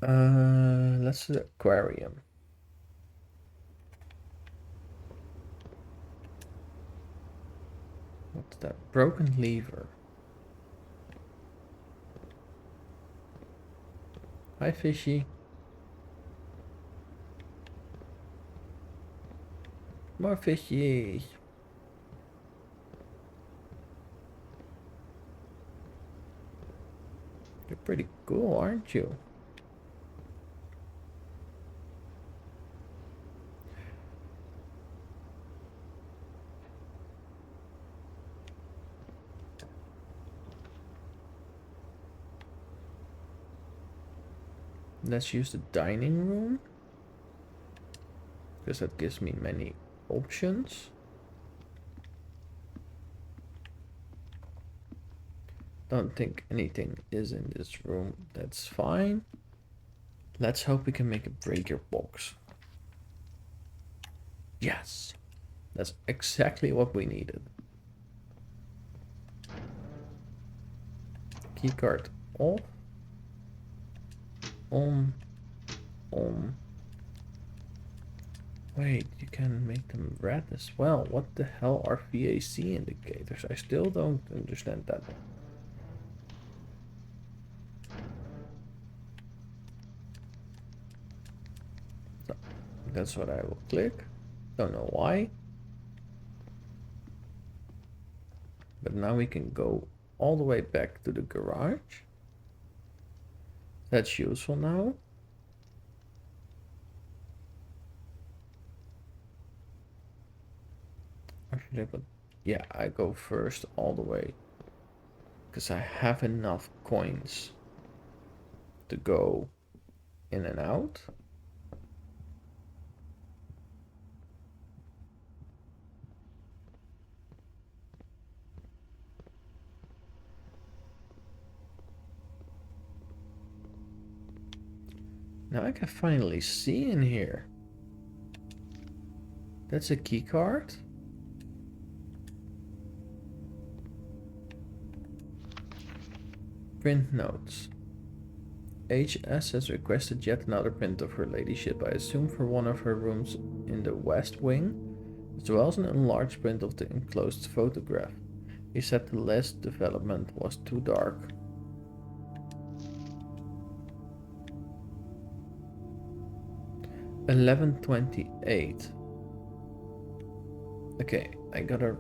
Let's do the aquarium. What's that? Broken lever. Hi, fishy. More fishy. You're pretty cool, aren't you? Let's use the dining room, because that gives me many options. Don't think anything is in this room. That's fine. Let's hope we can make a breaker box. Yes, that's exactly what we needed. Keycard off. On. Wait, you can make them red as well. What the hell are VAC indicators? I still don't understand that. No, that's what I will click. Don't know why. But now we can go all the way back to the garage. That's useful now. Actually, but yeah, I go first all the way because I have enough coins to go in and out. Now I can finally see in here. That's a key card. Print notes. HS has requested yet another print of her ladyship, I assume for one of her rooms in the west wing, as well as an enlarged print of the enclosed photograph. He said the last development was too dark. $11.28. Okay, I gotta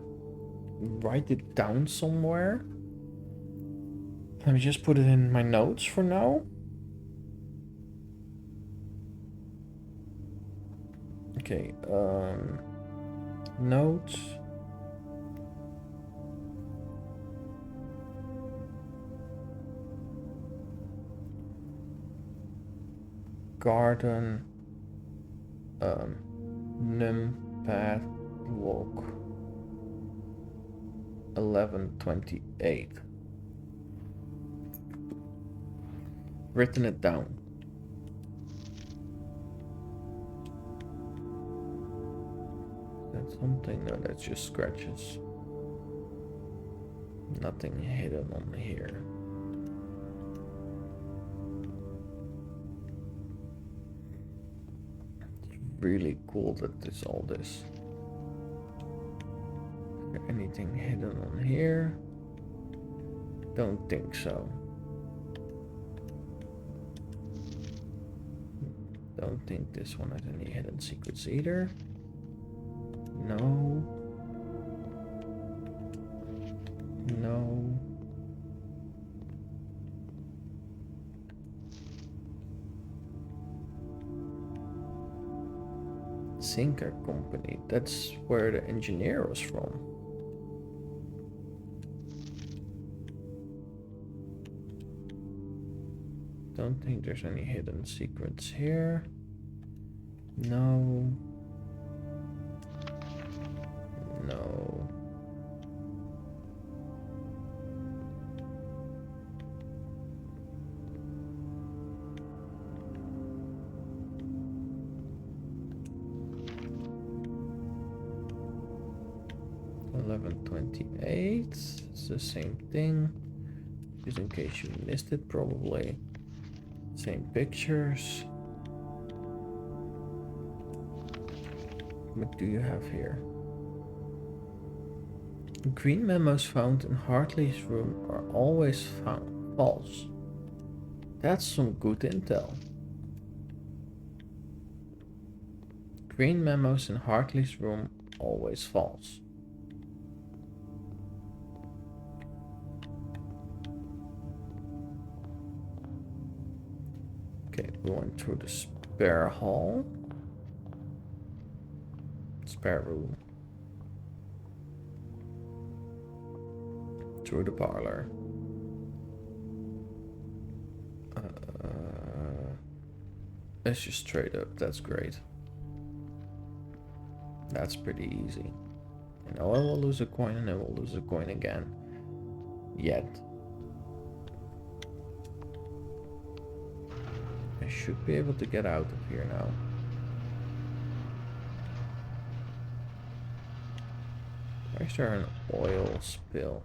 write it down somewhere. Let me just put it in my notes for now. Okay, notes. Garden. Numpad walk. 11:28. Written it down. That's something. No, that's just scratches. Nothing hidden on here. It's really cool that there's all this. Is there anything hidden on here? Don't think so. Don't think this one has any hidden secrets either. No. No. Sinker Company. That's where the engineer was from. Don't think there's any hidden secrets here. No. No. 1128. It's the same thing. Just in case you missed it, probably. Same pictures. What do you have here? Green memos found in Hartley's room are always found false. That's some good intel. Green memos in Hartley's room always false. Okay, we went through the spare hall. Spare room. Through the parlor. Let's just straight up, that's great. That's pretty easy. You know, I will lose a coin and I will lose a coin again. Yet. I should be able to get out of here now. Why is there an oil spill?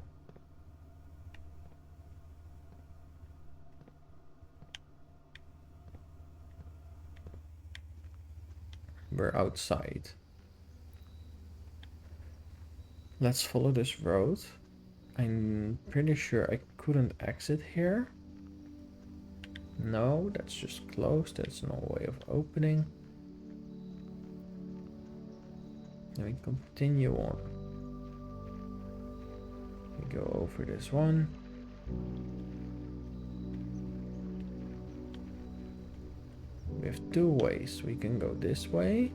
We're outside. Let's follow this road. I'm pretty sure I couldn't exit here. No, that's just closed. There's no way of opening. Let me continue on. We go over this one. We have two ways. We can go this way,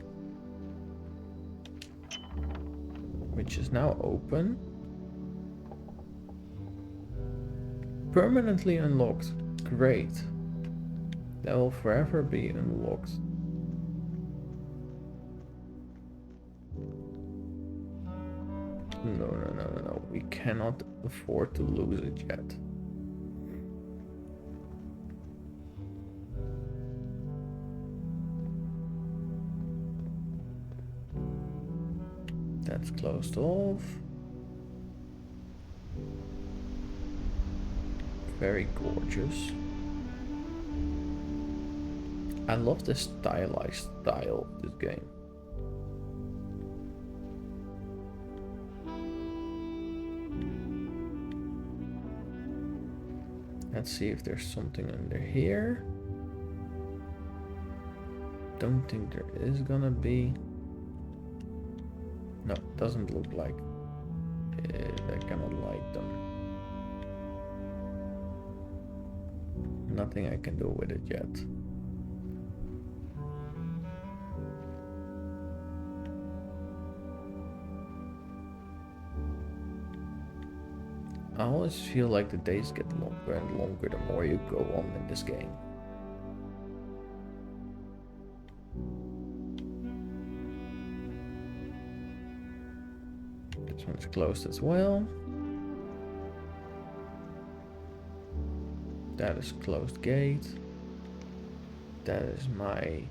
which is now open. Permanently unlocked. Great. That will forever be unlocked. No. We cannot afford to lose it yet. That's closed off. Very gorgeous. I love the stylized style of this game. Let's see if there's something under here. Don't think there is gonna be. No, doesn't look like it. I cannot light them. Nothing I can do with it yet. I always feel like the days get longer and longer the more you go on in this game. This one's closed as well. That is closed gate. That is my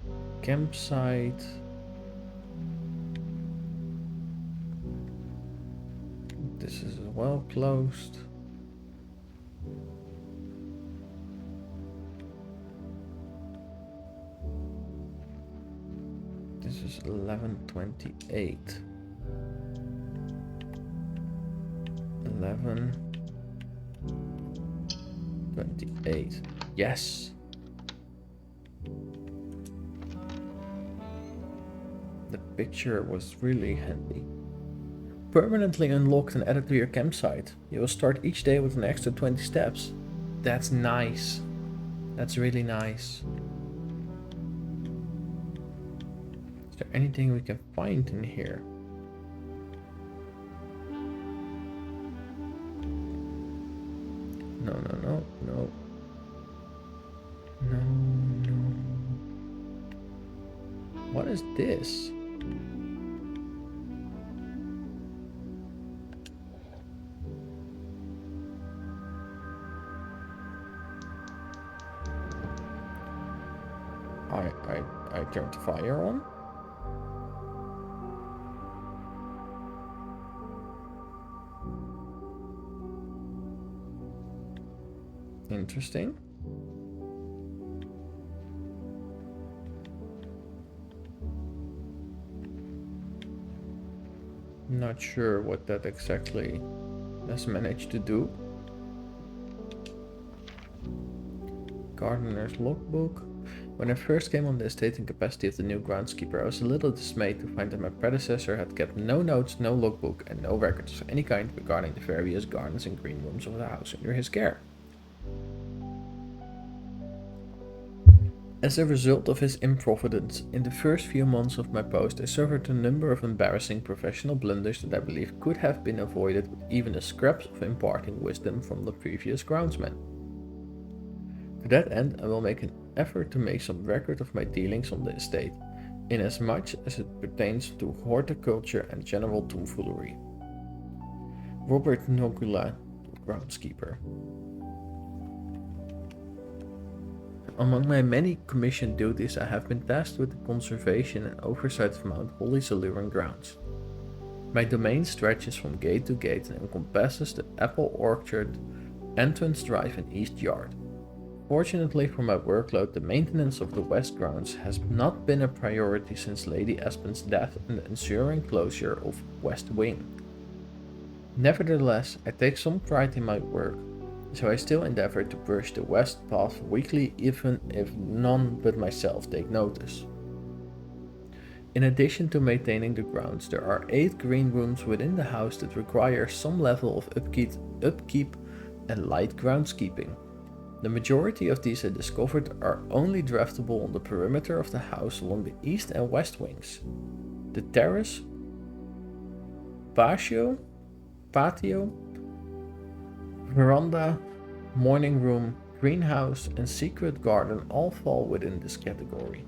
campsite. This is as well closed. This is 1128. 1128. Yes. The picture was really handy. Permanently unlocked and added to your campsite. You will start each day with an extra 20 steps. That's nice. That's really nice. Is there anything we can find in here? No. What is this? I turned the fire on. Interesting. Not sure what that exactly has managed to do. Gardener's logbook. When I first came on the estate in capacity of the new groundskeeper, I was a little dismayed to find that my predecessor had kept no notes, no logbook, and no records of any kind regarding the various gardens and green rooms of the house under his care. As a result of his improvidence, in the first few months of my post, I suffered a number of embarrassing professional blunders that I believe could have been avoided with even a scraps of imparting wisdom from the previous groundsman. To that end, I will make an effort to make some record of my dealings on the estate, inasmuch as it pertains to horticulture and general tomfoolery. Robert Nogula, groundskeeper. Among my many commissioned duties, I have been tasked with the conservation and oversight of Mount Holly's alluring grounds. My domain stretches from gate to gate and encompasses the apple orchard, entrance drive, and east yard. Fortunately for my workload, the maintenance of the west grounds has not been a priority since Lady Espen's death and the ensuing closure of West Wing. Nevertheless, I take some pride in my work, so I still endeavor to brush the west path weekly, even if none but myself take notice. In addition to maintaining the grounds, there are 8 green rooms within the house that require some level of upkeep and light groundskeeping. The majority of these I discovered are only draftable on the perimeter of the house along the east and west wings. The terrace, patio, veranda, morning room, greenhouse, and secret garden all fall within this category.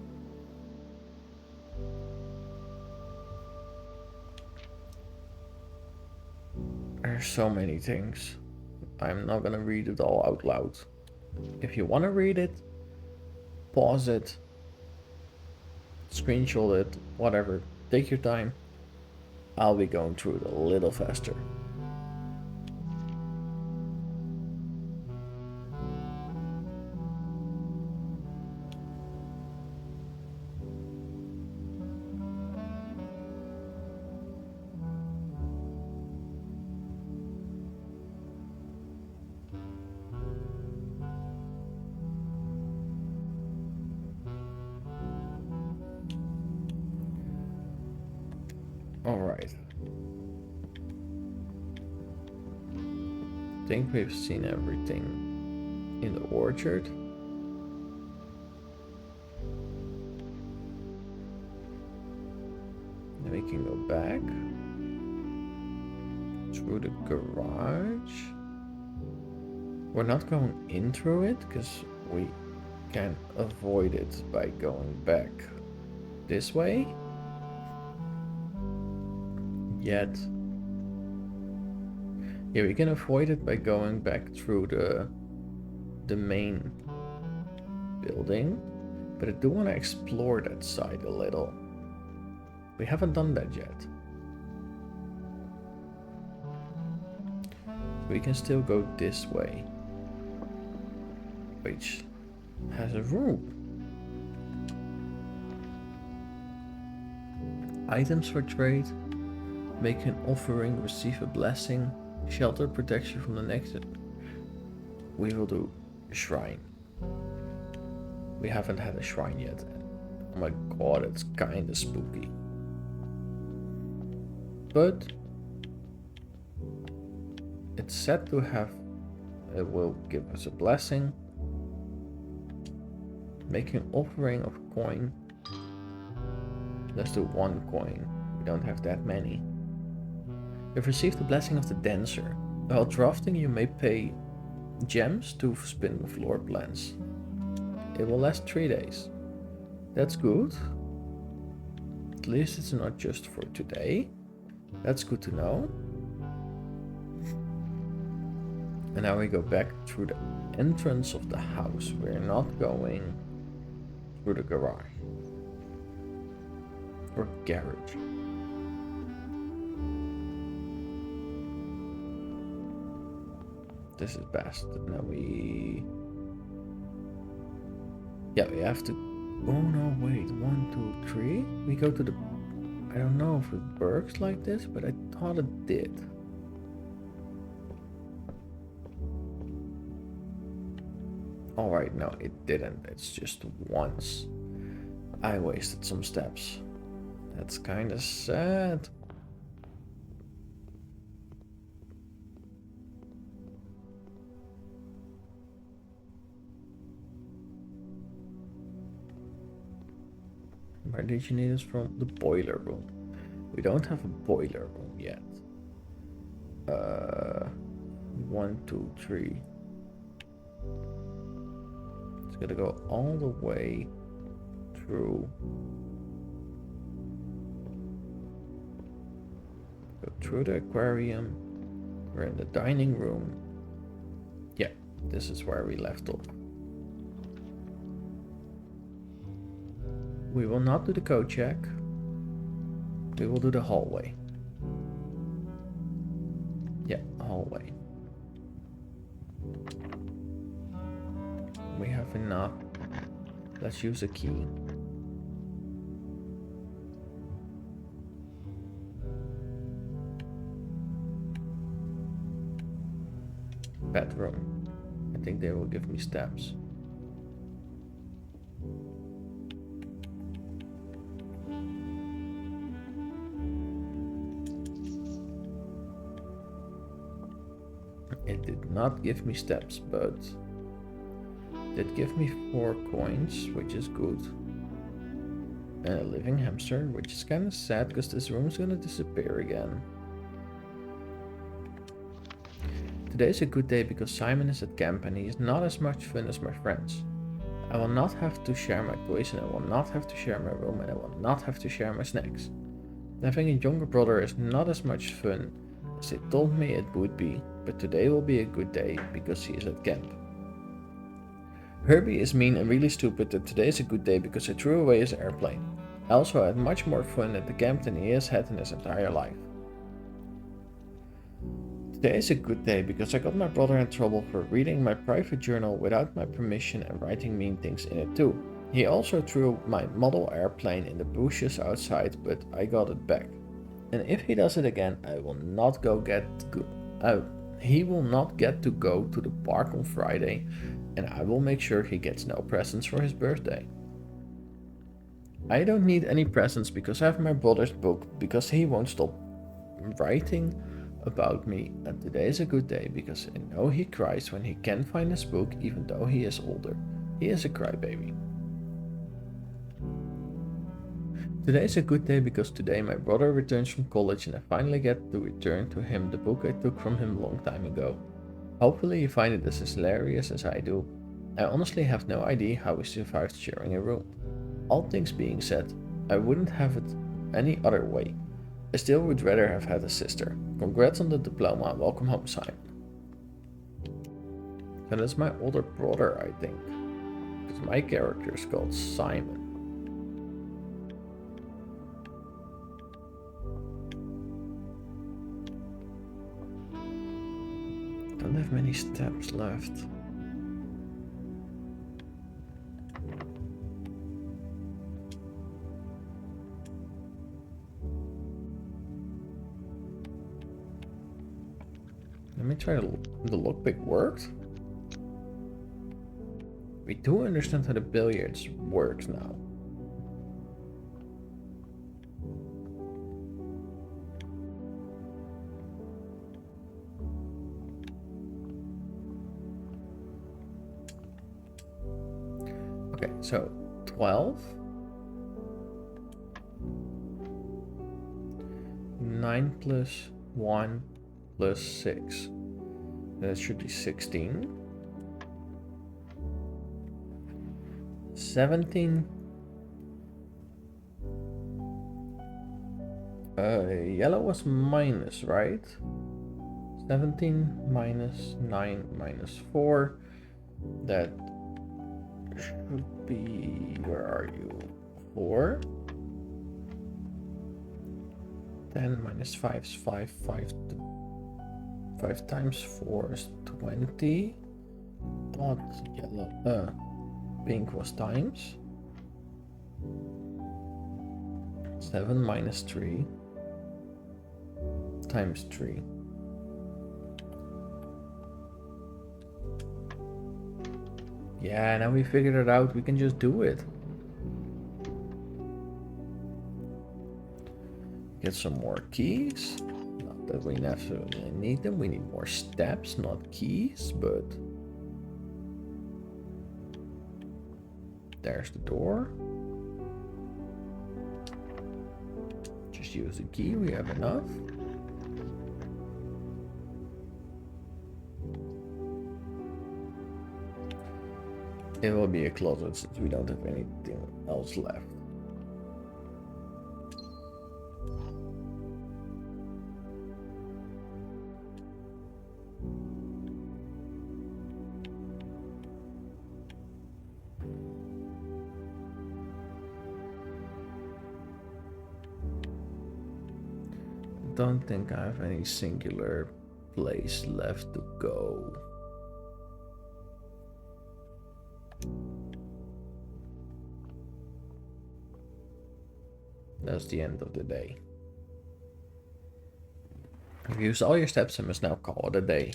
There's so many things. I'm not gonna read it all out loud. If you want to read it, pause it, screenshot it, whatever. Take your time. I'll be going through it a little faster. Alright. I think we've seen everything in the orchard. Then we can go back through the garage. We're not going in through it because we can avoid it by going back this way. Yet. Yeah, we can avoid it by going back through the main building, but I do want to explore that side a little. We haven't done that yet. We can still go this way, which has a room. Items for trade. Make an offering, receive a blessing, shelter protection from the next. We will do a shrine. We haven't had a shrine yet. Oh my god, it's kinda spooky. But it's said to have, it will give us a blessing. Make an offering of coin. Let's do 1 coin. We don't have that many. You've received the blessing of the dancer. While drafting, you may pay gems to spin floor plans. It will last 3 days. That's good. At least it's not just for today. That's good to know. And now we go back through the entrance of the house. We're not going through the garage. Or garage. this is best. Now we... Yeah, we have to... Oh no, wait. 1, 2, 3? We go to the... I don't know if it works like this, but I thought it did. Alright, no, it didn't. It's just once. I wasted some steps. That's kind of sad. Where did you need us from? The boiler room. We don't have a boiler room yet. 1, 2, 3. It's gonna go all the way through. Go through the aquarium. We're in the dining room. Yeah, this is where we left off. We will not do the code check. We will do the hallway. Yeah, hallway. We have enough. Let's use a key. Bedroom. I think they will give me steps. It did not give me steps, but it gave me 4 coins, which is good. And a living hamster, which is kind of sad because this room is gonna disappear again. Today is a good day because Simon is at camp and he is not as much fun as my friends. I will not have to share my toys and I will not have to share my room and I will not have to share my snacks. Having a younger brother is not as much fun as they told me it would be, but today will be a good day because he is at camp. Herbie is mean and really stupid, and today is a good day because I threw away his airplane. I also had much more fun at the camp than he has had in his entire life. Today is a good day because I got my brother in trouble for reading my private journal without my permission and writing mean things in it too. He also threw my model airplane in the bushes outside, but I got it back. And if he does it again, he will not get to go to the park on Friday, and I will make sure he gets no presents for his birthday. I don't need any presents because I have my brother's book because he won't stop writing about me, and today is a good day because I know he cries when he can't find his book even though he is older. He is a crybaby. Today is a good day because today my brother returns from college and I finally get to return to him the book I took from him a long time ago. Hopefully you find it as hilarious as I do. I honestly have no idea how we survived sharing a room. All things being said, I wouldn't have it any other way. I still would rather have had a sister. Congrats on the diploma, welcome home, Simon. And that's my older brother, I think. Because my character is called Simon. Don't have many steps left. Let me try the lockpick worked. We do understand how the billiards works now. Okay, so 12. 9 plus 1 plus 6. That should be 16. 17. Yellow was minus, right? 17 minus 9 minus 4. That should be, where are you? 4. 10 minus 5 is 5. 5 5 times 4 is 20. Thought yellow, pink was times. 7 minus 3 times 3. Yeah, now we figured it out. We can just do it. Get some more keys. Not that we necessarily need them. We need more steps, not keys, but there's the door. Just use the key. We have enough. It will be a closet since we don't have anything else left. Don't think I have any singular place left to go. That's the end of the day. You've used all your steps and must now call it a day.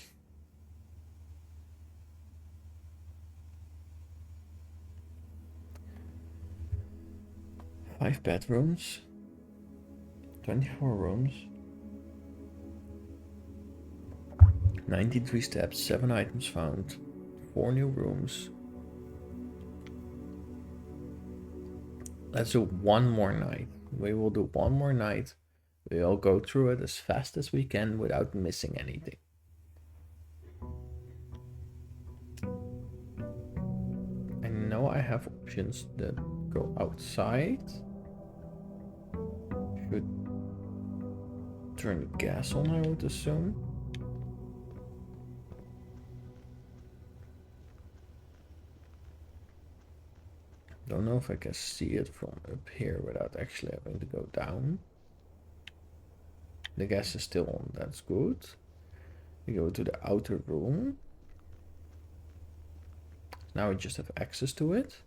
Five bedrooms, 24 rooms, 93 steps, 7 items found, 4 new rooms. Let's do one more night. We will do one more night. We'll go through it as fast as we can without missing anything. I know I have options that go outside. Should turn the gas on, I would assume. Don't know if I can see it from up here without actually having to go down. The gas is still on, that's good. We go to the outer room. Now we just have access to it.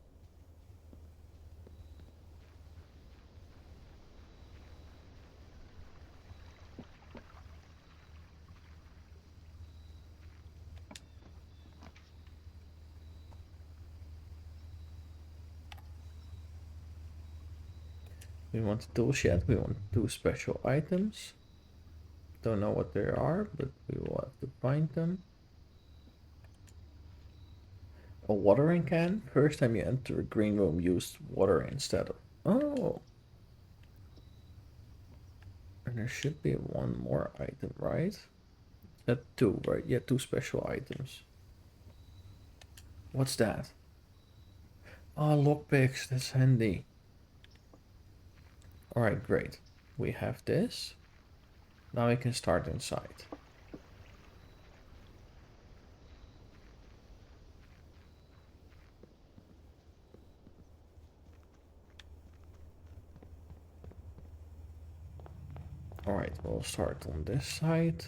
We want a tool shed, we want 2 special items. Don't know what they are, but we will have to find them. A watering can. First time you enter a green room, use water instead of... Oh! And there should be one more item, right? 2, right? Yeah, 2 special items. What's that? Oh, lockpicks, that's handy. Alright, great. We have this. Now we can start inside. Alright, we'll start on this side.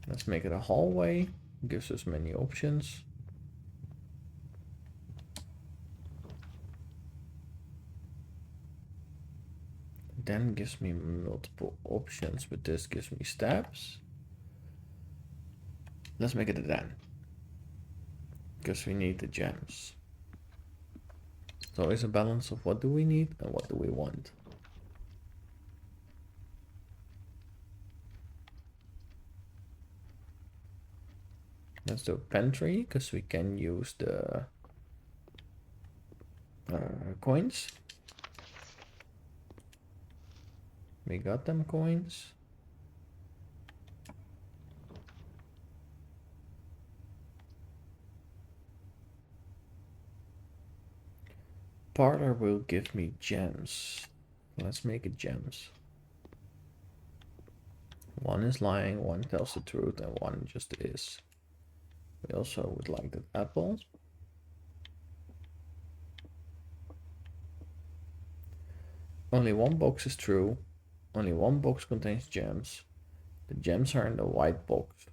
Let's make it a hallway. Gives us many options. Then gives me multiple options, but this gives me steps. Let's make it a den. Because we need the gems. It's always a balance of what do we need and what do we want. Let's do a pantry, because we can use the coins. We got them coins. Parlor will give me gems. Let's make it gems. 1 is lying, 1 tells the truth, and 1 just is. We also would like that apple. Only 1 box is true. Only one box contains gems. The gems are in the white box.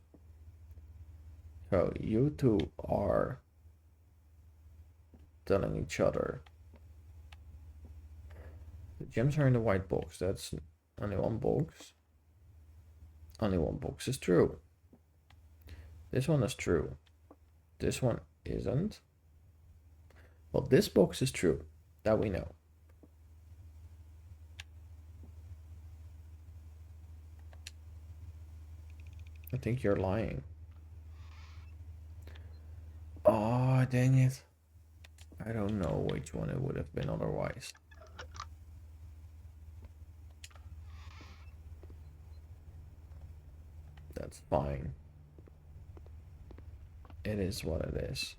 So you two are telling each other. The gems are in the white box. That's only one box. Only one box is true. This one is true. This one isn't. Well, this box is true. That we know. I think you're lying. Oh, dang it. I don't know which one it would have been otherwise. That's fine. It is what it is.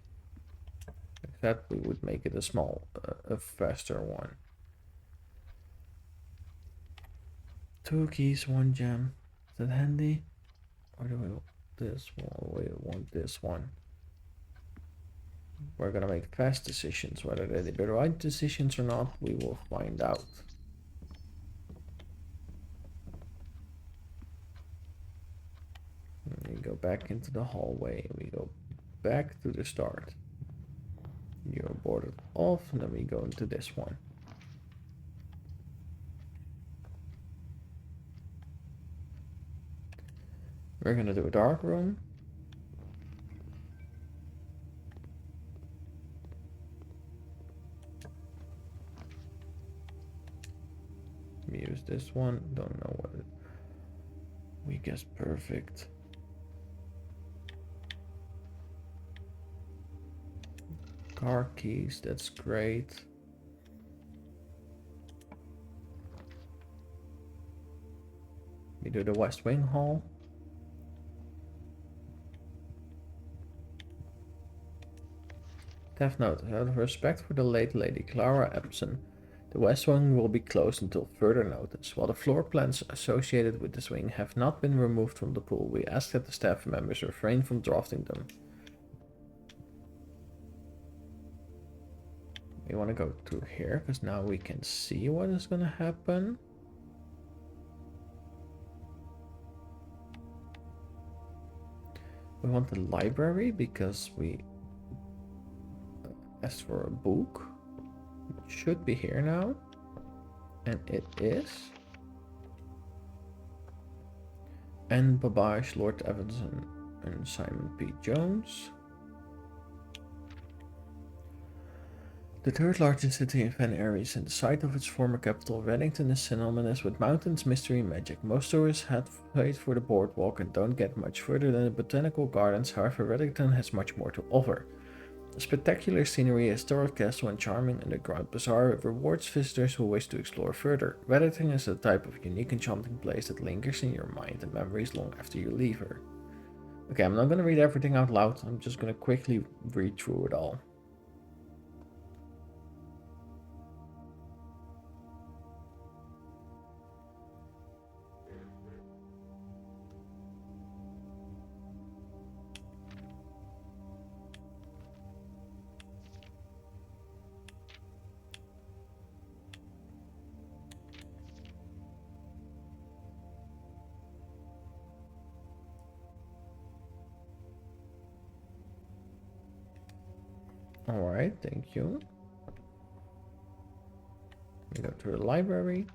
Except we would make it a faster one. 2 keys, 1 gem. Is that handy? Or do we want this one? We want this one. We're gonna make fast decisions. Whether they're the right decisions or not, we will find out. We go back into the hallway. We go back to the start. You're boarded off, and then we go into this one. We're gonna do a dark room. We use this one. Don't know what it. We guess perfect. Car keys. That's great. We do the West Wing Hall. Have note, out of respect for the late Lady Clara Epson, the West Wing will be closed until further notice. While the floor plans associated with this wing have not been removed from the pool, we ask that the staff members refrain from drafting them. We want to go through here, because now we can see what is going to happen. We want the library, because we asked for a book. It should be here now. And it is. And Babbage, Lord Evanson, and Simon P. Jones. The third largest city in Van Aries and the site of its former capital, Reddington is synonymous with mountains, mystery, and magic. Most tourists head straight for the boardwalk and don't get much further than the botanical gardens. However, Reddington has much more to offer. A spectacular scenery, a historic castle, and charming underground bazaar rewards visitors who wish to explore further. Reddington is the type of unique, enchanting place that lingers in your mind and memories long after you leave her. Okay, I'm not going to read everything out loud. I'm just going to quickly read through it all. Alright, thank you. We go to the library.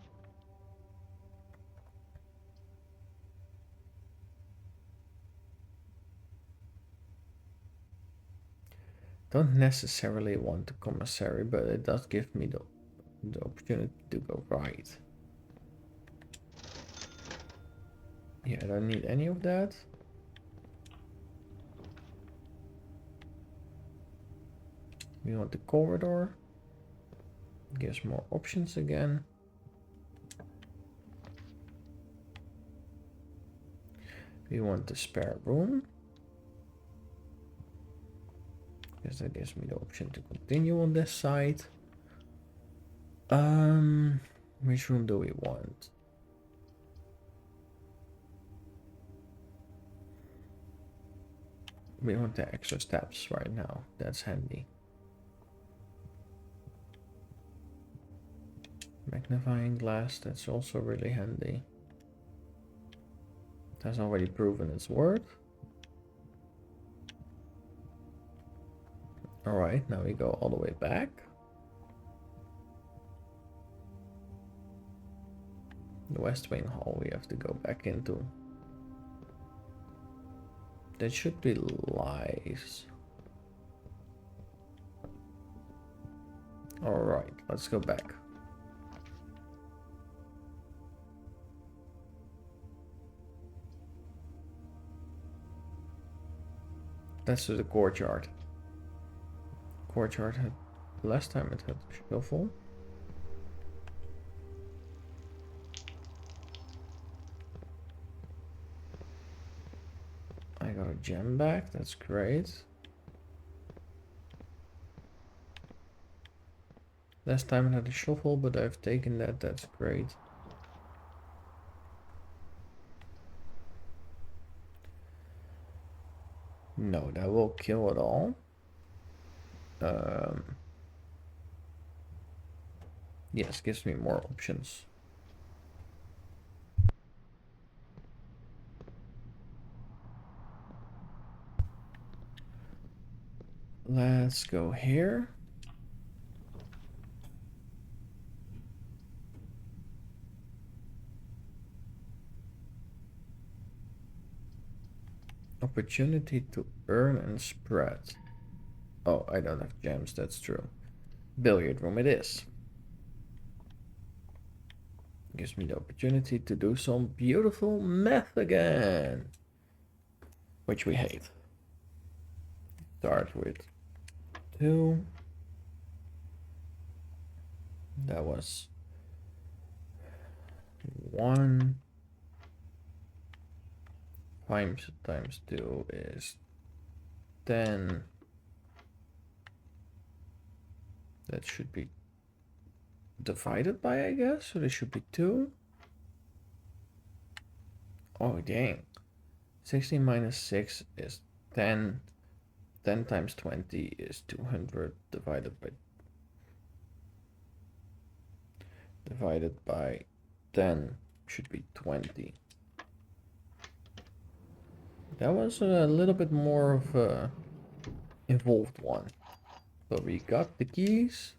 Don't necessarily want the commissary, but it does give me the opportunity to go right. Yeah, I don't need any of that. We want the corridor. Gives more options again. We want the spare room. Because that gives me the option to continue on this side. Which room do we want? We want the extra steps right now. That's handy. Magnifying glass, that's also really handy. It has already proven its worth. Alright, now we go all the way back. The West Wing Hall we have to go back into. That should be lies. Alright, let's go back. That's to the courtyard. Courtyard had last time it had shuffle. I got a gem back, that's great. Last time it had a shuffle, but I've taken that, that's great. No, that will kill it all. Yes, gives me more options. Let's go here. Opportunity to earn and spread. Oh, I don't have gems, that's true. Billiard room it is. Gives me the opportunity to do some beautiful math again. Which we hate. Start with 2. That was 1. 5 times 2 is 10. That should be divided by, I guess, so there should be 2. Oh, dang. 16 minus 6 is 10. 10 times 20 is 200 divided by 10 should be 20. That was a little bit more of a involved one. But we got the keys.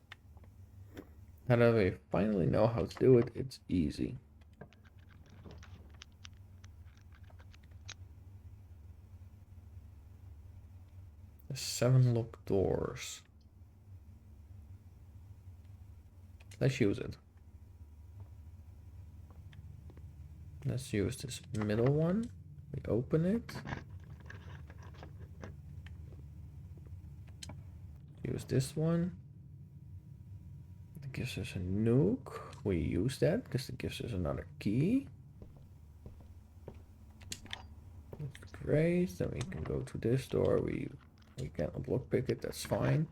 Now that we finally know how to do it, it's easy. The 7 locked doors. Let's use it. Let's use this middle one. We open it. Use this one. It gives us a nuke. We use that because it gives us another key. That's great. Then we can go to this door. We cannot lockpick it. That's fine.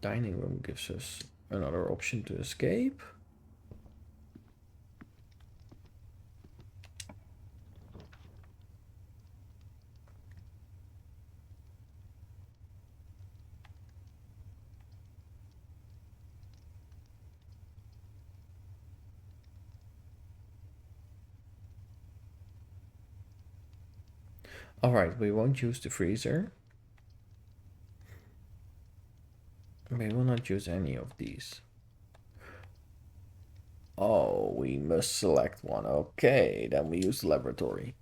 Dining room gives us another option to escape. Alright, we won't use the freezer. We will not use any of these. Oh, we must select one. Okay, then we use the laboratory.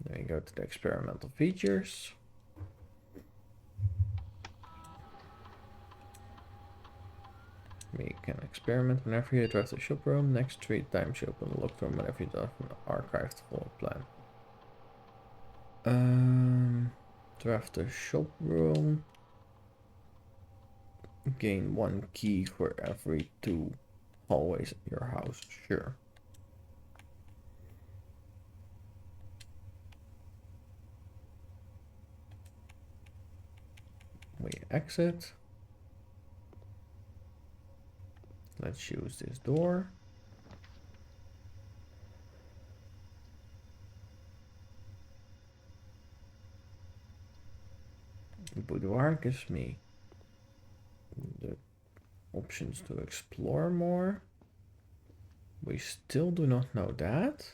Then we go to the experimental features. We can experiment whenever you drive the shop room. Next 3 times you open the locked room whenever you drive an archived full plan. Draft the shop room. Gain 1 key for every 2 hallways in your house. Sure. We exit. Let's use this door. The boudoir gives me the options to explore more. We still do not know that.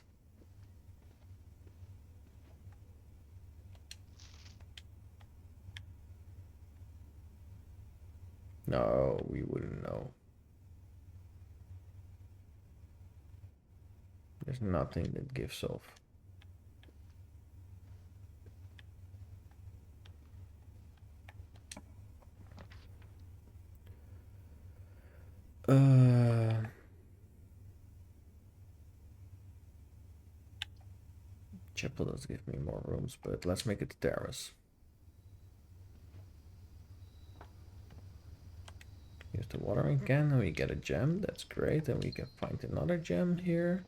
No, we wouldn't know. There's nothing that gives off. Chapel does give me more rooms, but let's make it a terrace. Use the watering can and we get a gem. That's great. And we can find another gem here.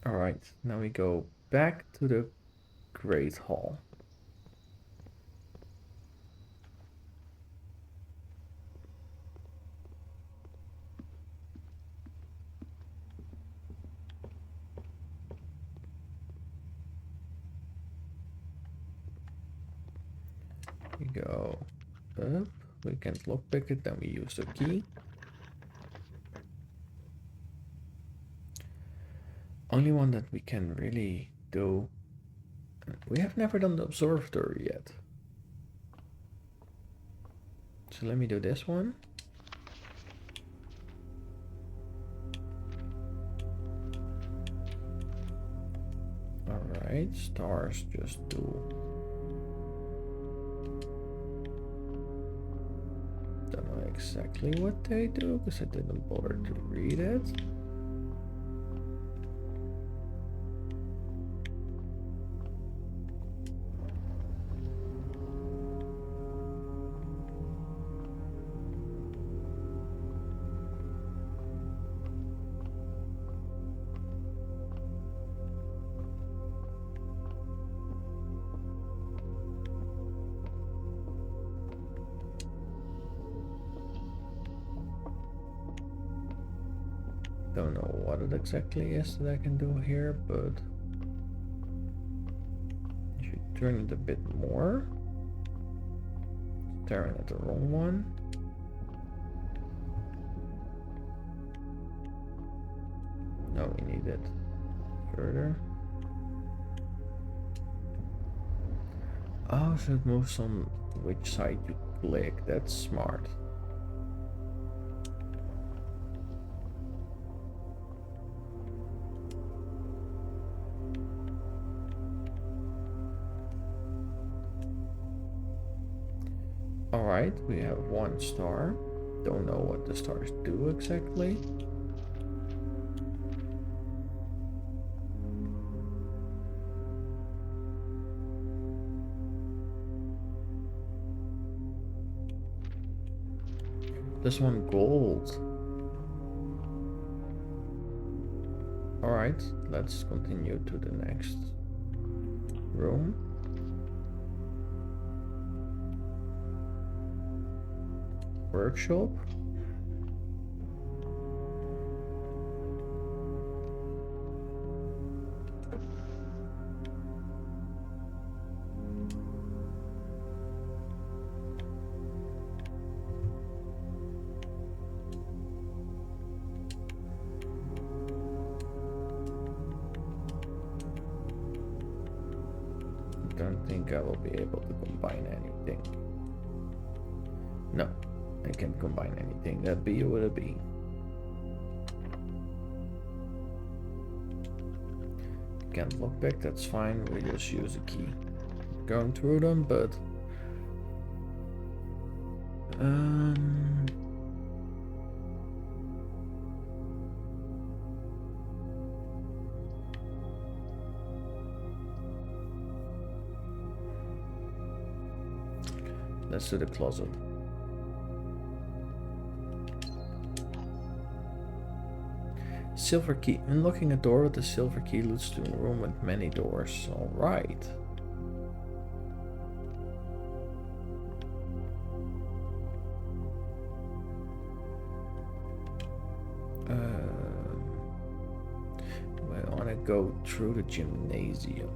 Alright, now we go back to the Great Hall. We go up, we can't lockpick it, then we use the key. Only one that we can really do. We have never done the observatory yet. So let me do this one. Alright, stars just do. Don't know exactly what they do because I didn't bother to read it. Don't know what it exactly is that I can do here, but I should turn it a bit more. Staring at the wrong one. No, we need it further. Oh, so it moves on which side you click. That's smart. Alright, we have one star. Don't know what the stars do exactly. This one gold. Alright, let's continue to the next room. Workshop. Don't think I will be able to combine anything. No, I can't combine anything. That B with a B. Can't look back, that's fine. We just use a key. Going through them, but let's do the closet. Silver key. Unlocking a door with the silver key leads to a room with many doors. Alright. I want to go through the gymnasium.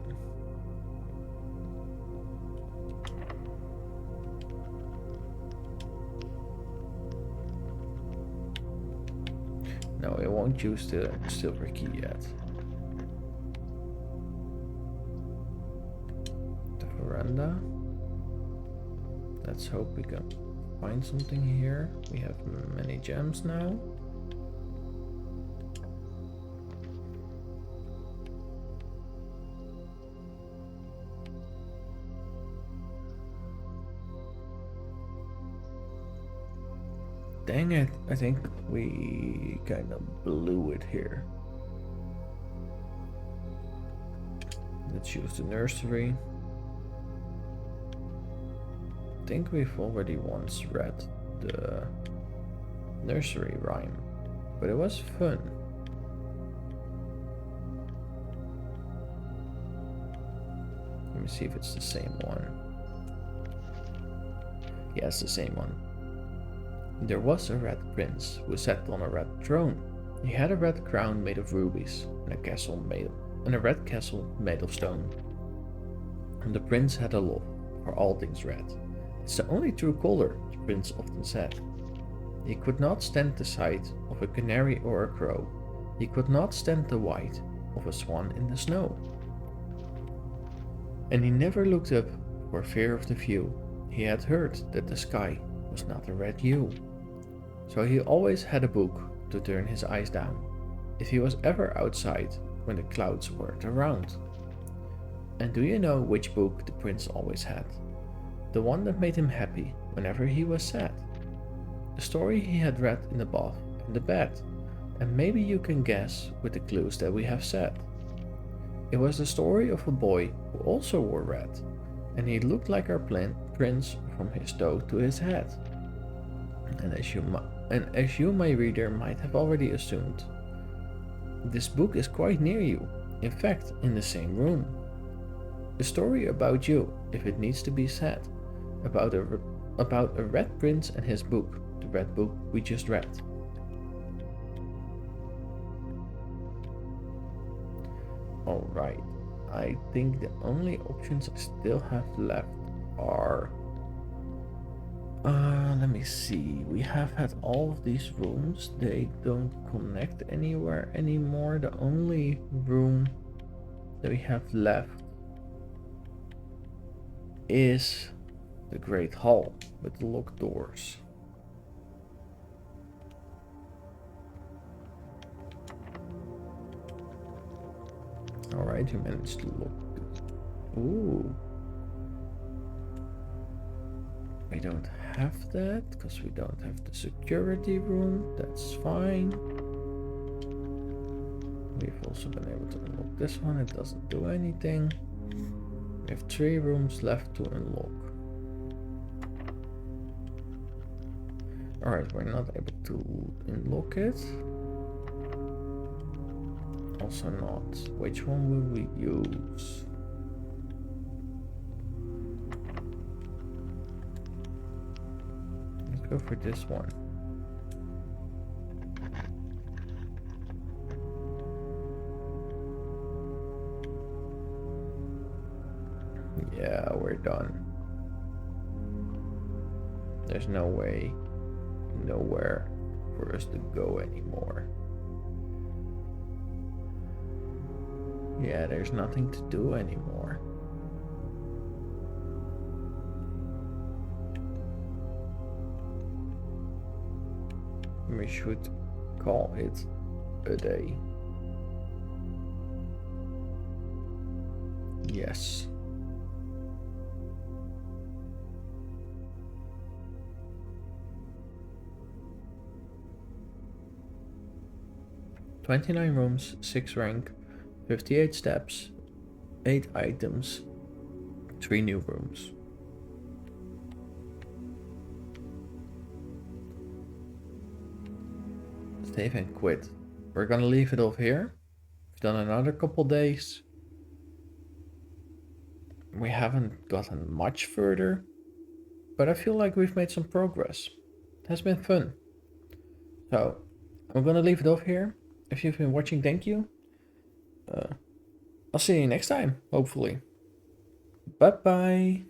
we won't use the silver key yet. The veranda. Let's hope we can find something here. We have many gems now. Dang it, I think we kind of blew it here. Let's use the nursery. I think we've already once read the nursery rhyme, but it was fun. Let me see if it's the same one. Yeah, it's the same one. There was a red prince who sat on a red throne. He had a red crown made of rubies and a red castle made of stone. And the prince had a love for all things red. It's the only true color, the prince often said. He could not stand the sight of a canary or a crow. He could not stand the white of a swan in the snow. And he never looked up for fear of the view. He had heard that the sky was not a red hue. So he always had a book to turn his eyes down, if he was ever outside when the clouds weren't around. And do you know which book the prince always had? The one that made him happy whenever he was sad. The story he had read in the bath and the bed, and maybe you can guess with the clues that we have said. It was the story of a boy who also wore red, and he looked like our prince from his toe to his head. And as you, my reader, might have already assumed, this book is quite near you, in fact, in the same room. A story about you, if it needs to be said, about a red prince and his book, the red book we just read. Alright, I think the only options I still have left are... let me see, we have had all of these rooms, they don't connect anywhere anymore. The only room that we have left is the Great Hall with the locked doors. Alright, you managed to lock it. Ooh. We don't have that, because we don't have the security room. That's fine. We've also been able to unlock this one. It doesn't do anything. We have 3 rooms left to unlock. Alright, we're not able to unlock it. Also not. Which one will we use? Let's go for this one. Yeah, we're done. There's no way, nowhere for us to go anymore. Yeah, there's nothing to do anymore. We should call it a day. Yes. "29 rooms, 6 rank, 58 steps, 8 items, 3 new rooms." Save and quit. We're gonna leave it off here. We've done another couple days. We haven't gotten much further, but I feel like we've made some progress. It has been fun. So, I'm gonna leave it off here. If you've been watching, thank you. I'll see you next time, hopefully. Bye bye.